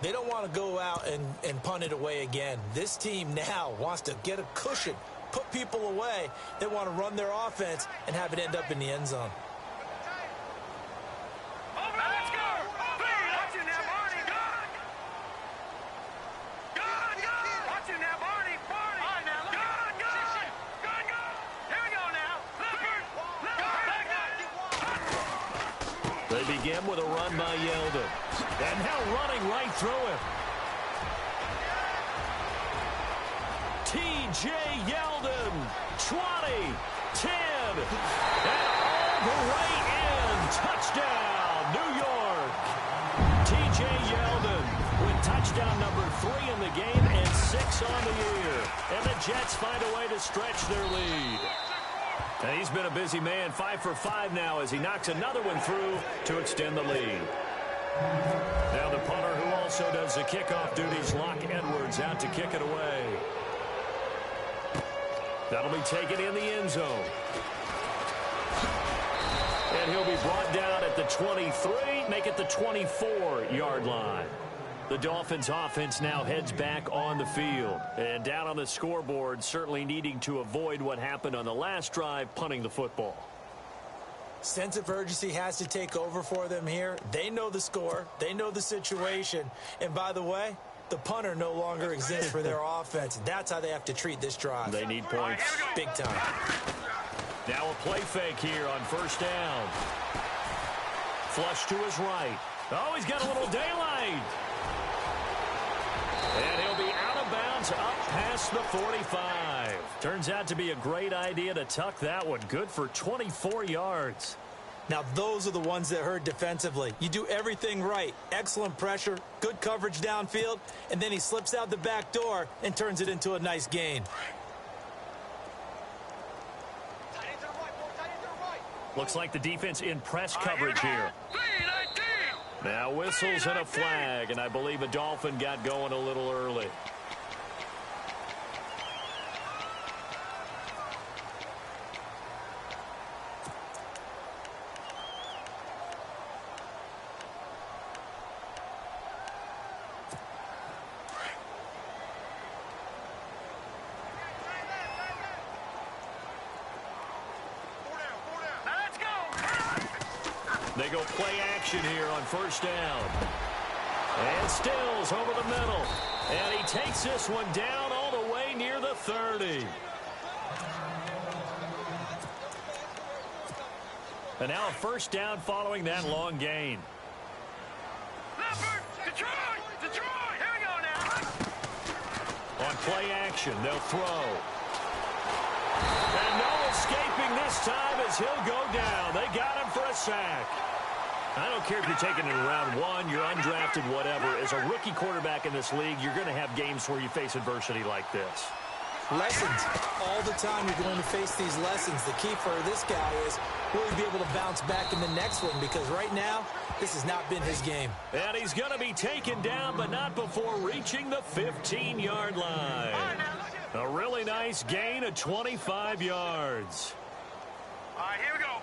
They don't want to go out and punt it away again. This team now wants to get a cushion, put people away. They want to run their offense and have it end up in the end zone. They begin with a run by Yeldon. And now running right through him. T.J. Yeldon, 20, 10, and all the way in. Touchdown, New York. T.J. Yeldon with touchdown number 3 in the game and 6 on the year. And the Jets find a way to stretch their lead. And he's been a busy man, 5 for 5 now as he knocks another one through to extend the lead. Now the punter who also does the kickoff duties, Locke Edwards, out to kick it away. That'll be taken in the end zone. And he'll be brought down at the 23, make it the 24-yard line. The Dolphins offense now heads back on the field. And down on the scoreboard, certainly needing to avoid what happened on the last drive, punting the football. Sense of urgency has to take over for them here. They know the score. They know the situation. And by the way, the punter no longer exists for their offense. That's how they have to treat this drive. They need points. Big time. Now a play fake here on 1st down. Flush to his right. Oh, he's got a little daylight. And he'll be out of bounds up past the 45. Turns out to be a great idea to tuck that one. Good for 24 yards. Now, those are the ones that hurt defensively. You do everything right. Excellent pressure, good coverage downfield, and then he slips out the back door and turns it into a nice gain. Looks like the defense in press coverage here. Now whistles and a flag, and I believe a Dolphin got going a little early. They go play action here on 1st down. And Stills over the middle. And he takes this one down all the way near the 30. And now a 1st down following that long gain. Leopard, Detroit, here we go now. On play action, they'll throw. And no escaping this time as he'll go down. They got him for a sack. I don't care if you're taking it in round 1, you're undrafted, whatever. As a rookie quarterback in this league, you're going to have games where you face adversity like this. Lessons. All the time you're going to face these lessons. The key for this guy is will he be able to bounce back in the next one, because right now, this has not been his game. And he's going to be taken down, but not before reaching the 15-yard line. A really nice gain of 25 yards. All right, here we go.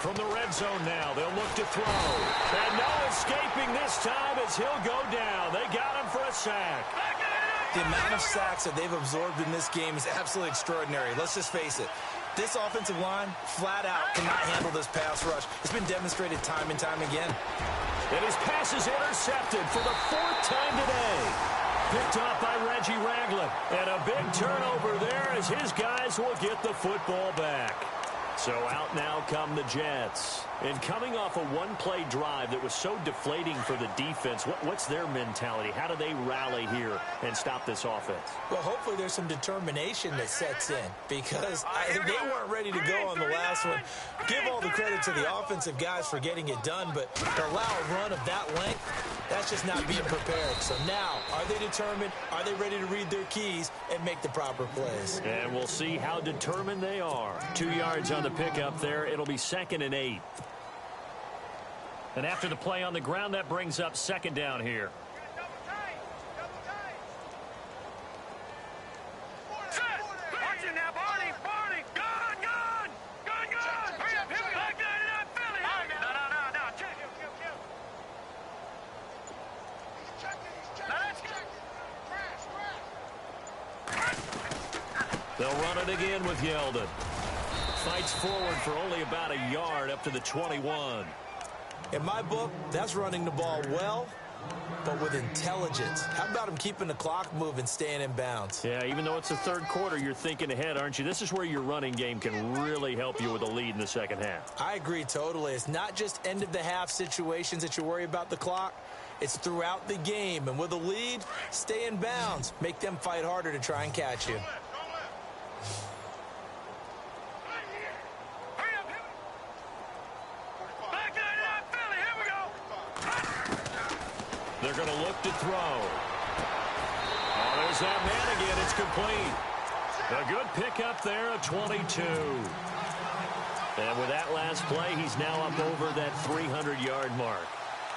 From the red zone now, they'll look to throw. And no escaping this time as he'll go down. They got him for a sack. The amount of sacks that they've absorbed in this game is absolutely extraordinary. Let's just face it. This offensive line, flat out, cannot handle this pass rush. It's been demonstrated time and time again. And his pass is intercepted for the 4th time today. Picked off by Reggie Ragland. And a big turnover there as his guys will get the football back. So out now come the Jets. And coming off a one-play drive that was so deflating for the defense, what's their mentality? How do they rally here and stop this offense? Well, hopefully there's some determination that sets in because they weren't ready to go on the last one. Give all the credit to the offensive guys for getting it done, but to allow a run of that length, that's just not being prepared. So now, are they determined? Are they ready to read their keys and make the proper plays? And we'll see how determined they are. 2 yards on the pickup there. It'll be 2nd and 8. And after the play on the ground, that brings up 2nd down here. They'll run it again with Yeldon. Fights forward for only about a yard up to the 21. In my book, that's running the ball well, but with intelligence. How about him keeping the clock moving, staying in bounds? Yeah, even though it's the third quarter, you're thinking ahead, aren't you? This is where your running game can really help you with a lead in the second half. I agree totally. It's not just end-of-the-half situations that you worry about the clock. It's throughout the game. And with a lead, stay in bounds. Make them fight harder to try and catch you. They're going to look to throw. Oh, there's that man again. It's complete. A good pickup there, a 22. And with that last play, he's now up over that 300-yard mark.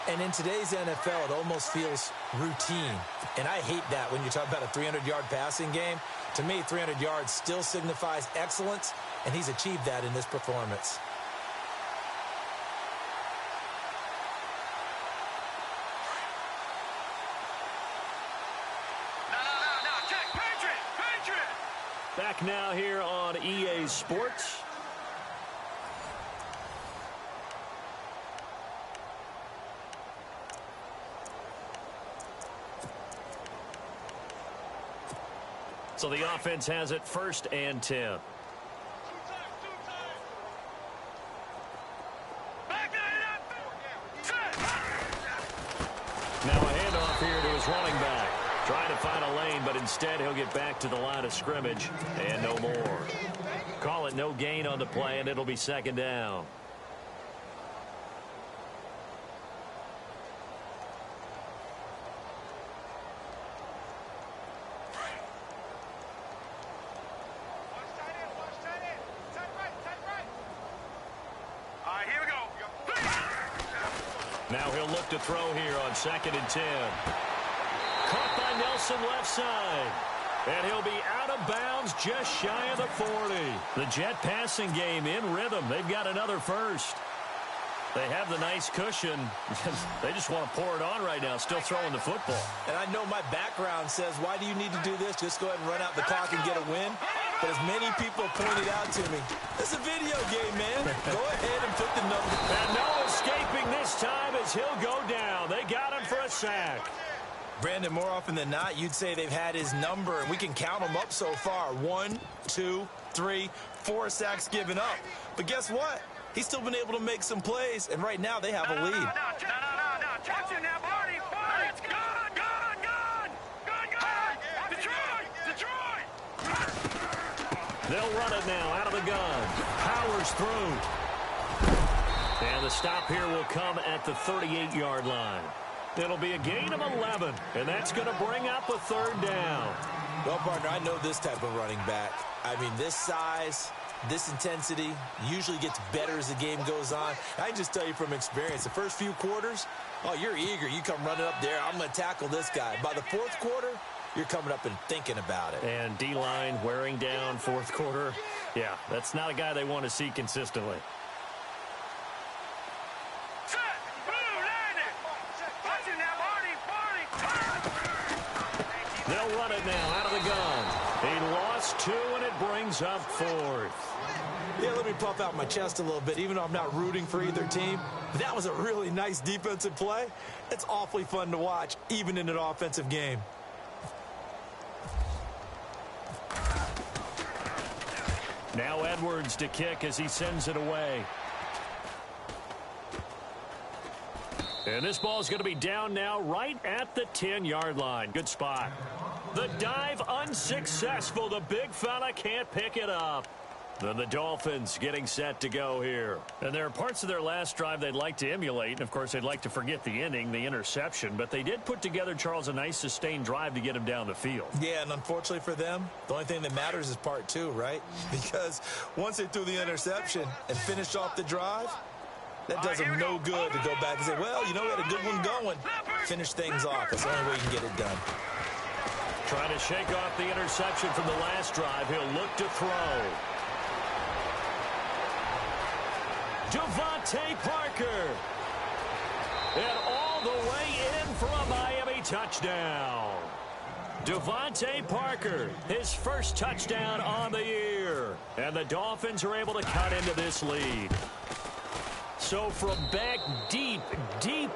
And in today's NFL, it almost feels routine. And I hate that when you talk about a 300-yard passing game. To me, 300 yards still signifies excellence, and he's achieved that in this performance. Back now here on EA Sports. So the offense has it 1st and 10. Now a handoff here to his running back. Trying to find a lane, but instead he'll get back to the line of scrimmage and no more. Call it no gain on the play, and it'll be 2nd down. Now he'll look to throw here on 2nd and 10. Caught by Nelson left side. And he'll be out of bounds just shy of the 40. The Jet passing game in rhythm. They've got another first. They have the nice cushion. They just want to pour it on right now, still throwing the football. And I know my background says, why do you need to do this? Just go ahead and run out the clock and get a win. But as many people pointed out to me, it's a video game, man. Go ahead and put the number. And no escaping this time as he'll go down. They got him for a sack. Brandon, more often than not, you'd say they've had his number, and we can count them up so far. 1, 2, 3, 4 sacks given up. But guess what? He's still been able to make some plays, and right now they have a lead. They'll run it now out of the gun. Powers through. And the stop here will come at the 38-yard line. It'll be a gain of 11, and that's going to bring up a 3rd down. Well, partner, I know this type of running back. I mean, this size, this intensity usually gets better as the game goes on. I can just tell you from experience, the first few quarters, oh, you're eager. You come running up there. I'm going to tackle this guy. By the 4th quarter, you're coming up and thinking about it. And D-line wearing down 4th quarter. Yeah, that's not a guy they want to see consistently. They'll run it now out of the gun. He lost 2, and it brings up 4th. Yeah, let me puff out my chest a little bit, even though I'm not rooting for either team. But that was a really nice defensive play. It's awfully fun to watch, even in an offensive game. Now Edwards to kick as he sends it away. And this ball is going to be down now right at the 10-yard line. Good spot. The dive unsuccessful. The big fella can't pick it up. Then the Dolphins getting set to go here. And there are parts of their last drive they'd like to emulate. And, of course, they'd like to forget the ending, the interception. But they did put together, Charles, a nice sustained drive to get him down the field. Yeah, and unfortunately for them, the only thing that matters is part two, right? Because once they threw the interception and finished off the drive, that does them no good to go back and say, well, you know, we had a good one going. Finish things off. That's the only way you can get it done. Trying to shake off the interception from the last drive. He'll look to throw. Devontae Parker. And all the way in for a Miami touchdown. Devontae Parker, his first touchdown on the year. And the Dolphins are able to cut into this lead. So from back deep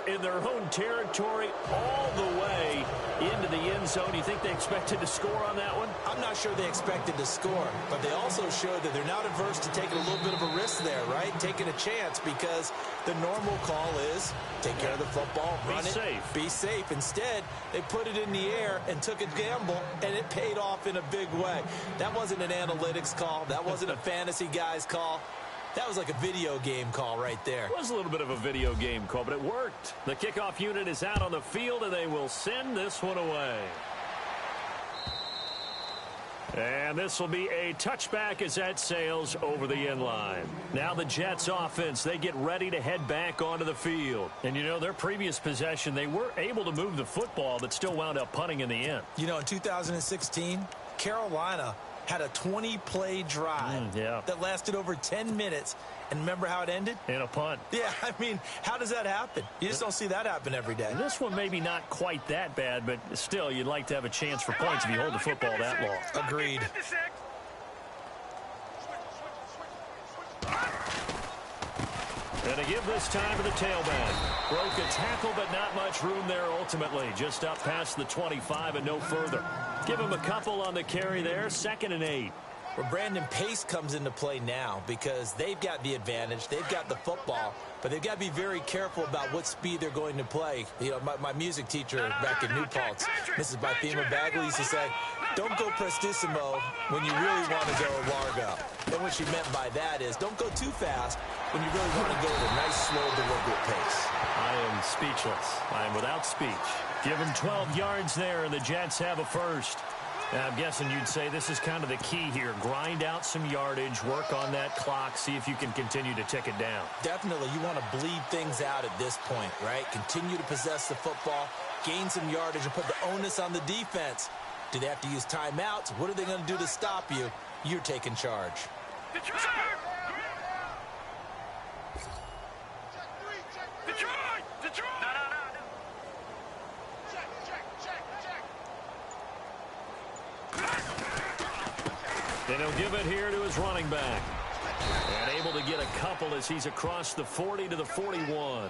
in their own territory, all the way into the end zone, you think they expected to score on that one? I'm not sure they expected to score, but they also showed that they're not averse to taking a little bit of a risk there, right? Taking a chance, because the normal call is take care of the football, run it, be safe. Instead, they put it in the air and took a gamble, and it paid off in a big way. That wasn't an analytics call. That wasn't a fantasy guy's call. That was like a video game call right there. It was a little bit of a video game call, but it worked. The kickoff unit is out on the field, and they will send this one away. And this will be a touchback as that sails over the end line. Now the Jets offense, they get ready to head back onto the field. And, you know, their previous possession, they were able to move the football, but still wound up punting in the end. You know, in 2016, Carolina had a 20-play drive that lasted over 10 minutes. And remember how it ended? In a punt. Yeah, I mean, how does that happen? You just don't see that happen every day. This one maybe not quite that bad, but still, you'd like to have a chance for points if you hold the football that long. Agreed. And to give this time to the tailback. Broke a tackle, but not much room there ultimately. Just up past the 25 and no further. Give him a couple on the carry there. 2nd and 8. Well, Brandon, pace comes into play now because they've got the advantage. They've got the football, but they've got to be very careful about what speed they're going to play. You know, my music teacher back in New Paltz, Mrs. Bythema Bagley, used to say, don't go prestissimo when you really want to go largo. And what she meant by that is don't go too fast when you really want to go at a nice, slow, deliberate pace. I am speechless. I am without speech. Give him 12 yards there, and the Jets have a first. Now, I'm guessing you'd say this is kind of the key here. Grind out some yardage, work on that clock, see if you can continue to tick it down. Definitely. You want to bleed things out at this point, right? Continue to possess the football, gain some yardage, and put the onus on the defense. Do they have to use timeouts? What are they going to do to stop you? You're taking charge. And he'll give it here to his running back. And able to get a couple as he's across the 40 to the 41.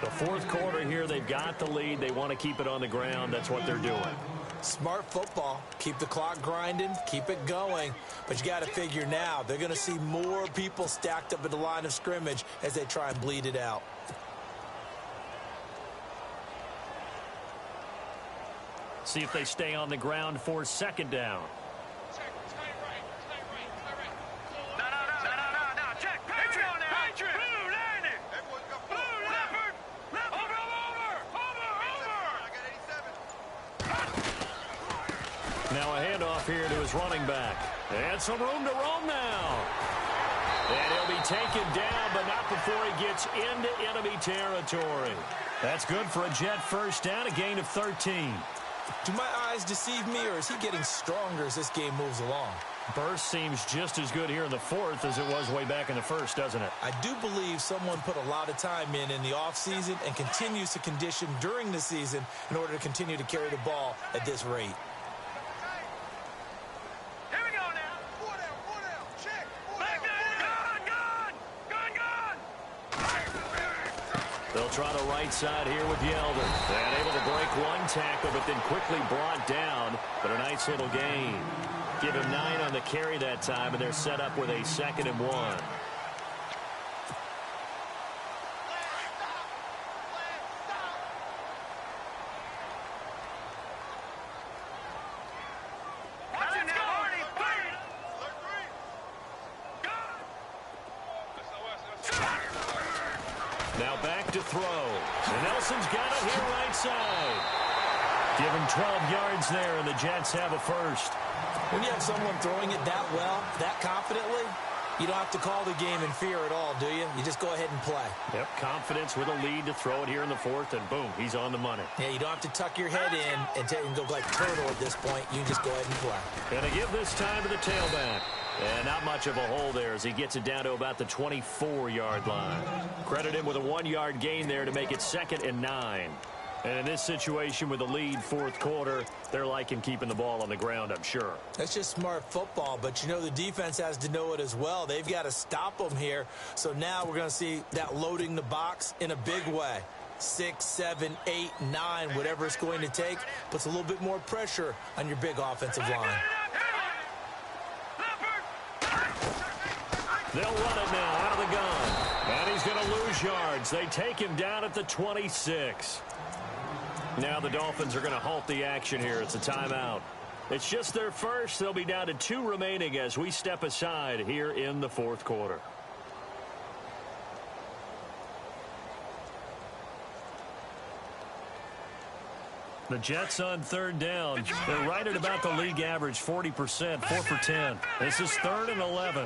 The fourth quarter here, they've got the lead. They want to keep it on the ground. That's what they're doing. Smart football. Keep the clock grinding. Keep it going. But you got to figure now, they're going to see more people stacked up at the line of scrimmage as they try and bleed it out. See if they stay on the ground for 2nd down. Now a handoff here to his running back. And some room to roam now. And he'll be taken down, but not before he gets into enemy territory. That's good for a Jet first down, a gain of 13. Do my eyes deceive me, or is he getting stronger as this game moves along? Burst seems just as good here in the fourth as it was way back in the first, doesn't it? I do believe someone put a lot of time in the offseason and continues to condition during the season in order to continue to carry the ball at this rate. Here we go now. Four down, check. Back there, gun. They'll try the right side here with Yeldon. And able to break one tackle, but then quickly brought down. But a nice little gain. Give him 9 on the carry that time, and they're set up with a 2nd and 1. Now back to throw. And Nelson's got it here right side. Give him 12 yards there, and the Jets have a first. When you have someone throwing it that well, that confidently, you don't have to call the game in fear at all, do you? You just go ahead and play. Yep, confidence with a lead to throw it here in the 4th, and boom, he's on the money. Yeah, you don't have to tuck your head in and go like turtle at this point. You can just go ahead and play. Going to give this time to the tailback. And not much of a hole there as he gets it down to about the 24-yard line. Credit him with a 1-yard gain there to make it 2nd and 9. And in this situation with the lead 4th quarter, they're liking keeping the ball on the ground, I'm sure. That's just smart football, but you know the defense has to know it as well. They've got to stop them here. So now we're going to see that loading the box in a big way. 6, 7, 8, 9, whatever it's going to take, puts a little bit more pressure on your big offensive line. They'll run it now out of the gun. And he's going to lose yards. They take him down at the 26. Now the Dolphins are going to halt the action here. It's a timeout. It's just their first. They'll be down to 2 remaining as we step aside here in the 4th quarter. The Jets on 3rd down. They're right at about the league average, 40%, 4 for 10. This is 3rd and 11.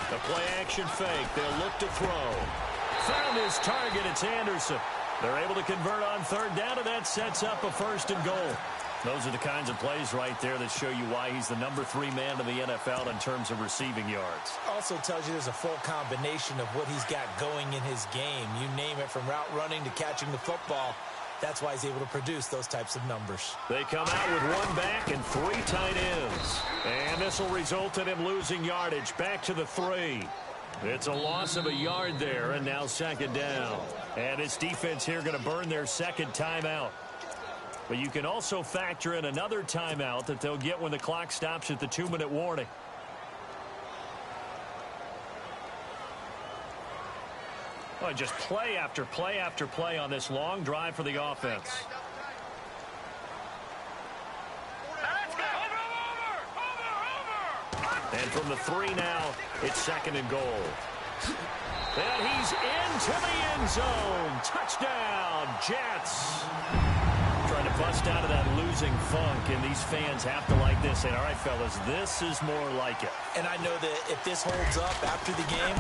The play-action fake. They'll look to throw. Found his target. It's Anderson. They're able to convert on 3rd down, and that sets up a 1st and goal. Those are the kinds of plays right there that show you why he's the number 3 man in the NFL in terms of receiving yards. Also tells you there's a full combination of what he's got going in his game. You name it, from route running to catching the football. That's why he's able to produce those types of numbers. They come out with 1 back and 3 tight ends. And this will result in him losing yardage back to the 3. It's a loss of a yard there, and now 2nd down. And this defense here going to burn their 2nd timeout. But you can also factor in another timeout that they'll get when the clock stops at the 2-minute warning. Oh, just play after play after play on this long drive for the offense. And from the 3 now, it's 2nd and goal. And he's into the end zone. Touchdown, Jets. Trying to bust out of that losing funk, and these fans have to like this. And all right, fellas, this is more like it. And I know that if this holds up after the game,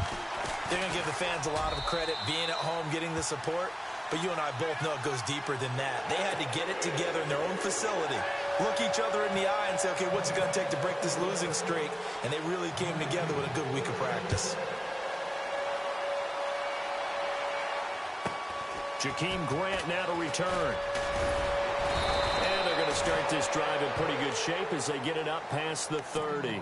they're going to give the fans a lot of credit being at home, getting the support. But you and I both know it goes deeper than that. They had to get it together in their own facility, look each other in the eye and say, okay, what's it going to take to break this losing streak? And they really came together with a good week of practice. Jakeem Grant now to return. And they're going to start this drive in pretty good shape as they get it up past the 30.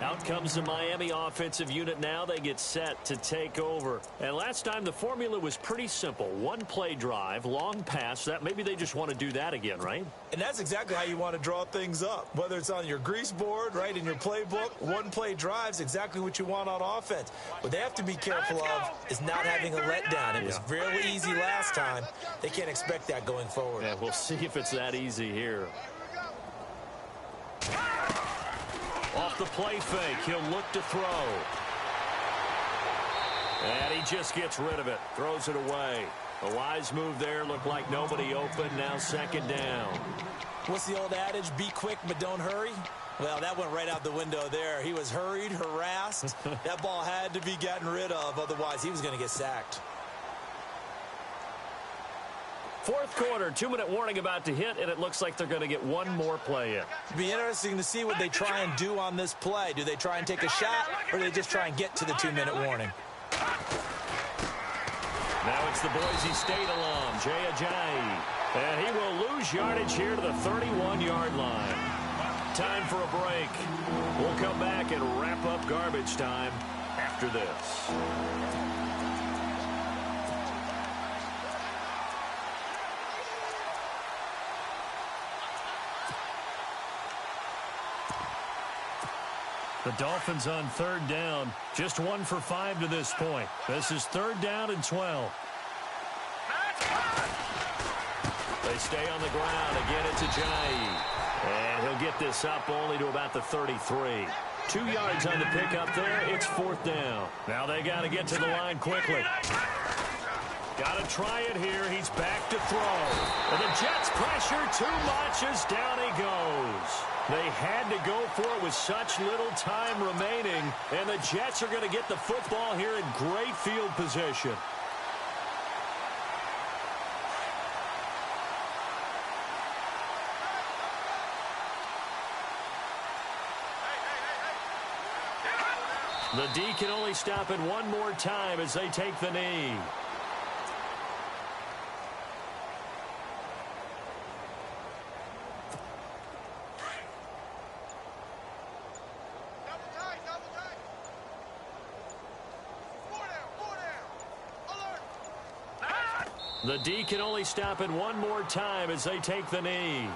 Out comes the Miami offensive unit now. They get set to take over. And last time the formula was pretty simple. 1-play drive, long pass. That maybe they just want to do that again, right? And that's exactly how you want to draw things up. Whether it's on your grease board, right, in your playbook, 1-play drive's exactly what you want on offense. What they have to be careful of is not having a letdown. It was fairly easy last time. They can't expect that going forward. Yeah, we'll see if it's that easy here. Off the play fake, he'll look to throw. And he just gets rid of it, throws it away. A wise move there, looked like nobody open, now 2nd down. What's the old adage, be quick but don't hurry? Well, that went right out the window there. He was hurried, harassed. That ball had to be gotten rid of, otherwise he was going to get sacked. 4th quarter, 2-minute warning about to hit, and it looks like they're going to get 1 more play in. It'll be interesting to see what they try and do on this play. Do they try and take a shot, or do they just try and get to the 2-minute warning? Now it's the Boise State alum, Jay Ajayi. And he will lose yardage here to the 31-yard line. Time for a break. We'll come back and wrap up garbage time after this. The Dolphins on third down. Just 1 for 5 to this point. This is 3rd down and 12. They stay on the ground. Again, it's Ajayi. And he'll get this up only to about the 33. 2 yards on the pickup there. It's 4th down. Now they got to get to the line quickly. Got to try it here. He's back to throw. And the Jets pressure too much as down he goes. They had to go for it with such little time remaining. And the Jets are going to get the football here in great field position. The D can only stop it one more time as they take the knee. The D can only stop it one more time as they take the knee.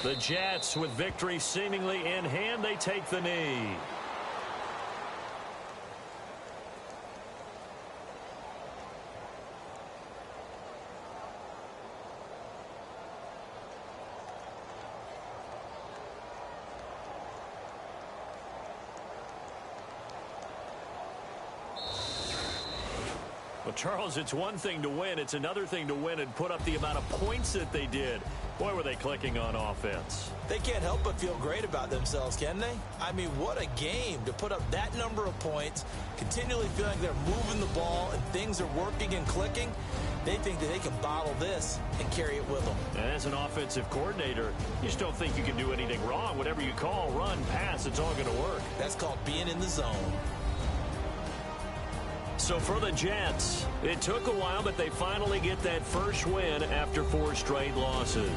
The Jets, with victory seemingly in hand, they take the knee. Well, Charles, it's one thing to win. It's another thing to win and put up the amount of points that they did. Boy, were they clicking on offense. They can't help but feel great about themselves, can they? I mean, what a game to put up that number of points, continually feeling like they're moving the ball and things are working and clicking. They think that they can bottle this and carry it with them. And as an offensive coordinator, you just don't think you can do anything wrong. Whatever you call, run, pass, it's all going to work. That's called being in the zone. So for the Jets, it took a while, but they finally get that first win after 4 straight losses.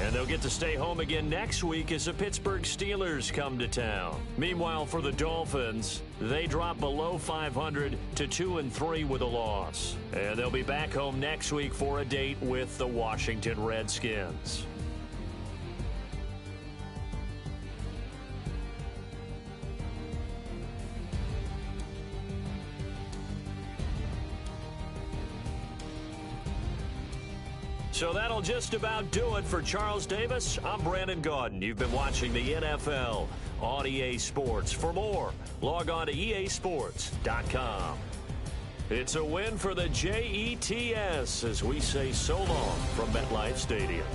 And they'll get to stay home again next week as the Pittsburgh Steelers come to town. Meanwhile, for the Dolphins, they drop below 500 to 2-3 with a loss. And they'll be back home next week for a date with the Washington Redskins. So that'll just about do it for Charles Davis. I'm Brandon Gaudin. You've been watching the NFL on EA Sports. For more, log on to easports.com. It's a win for the Jets as we say so long from MetLife Stadium.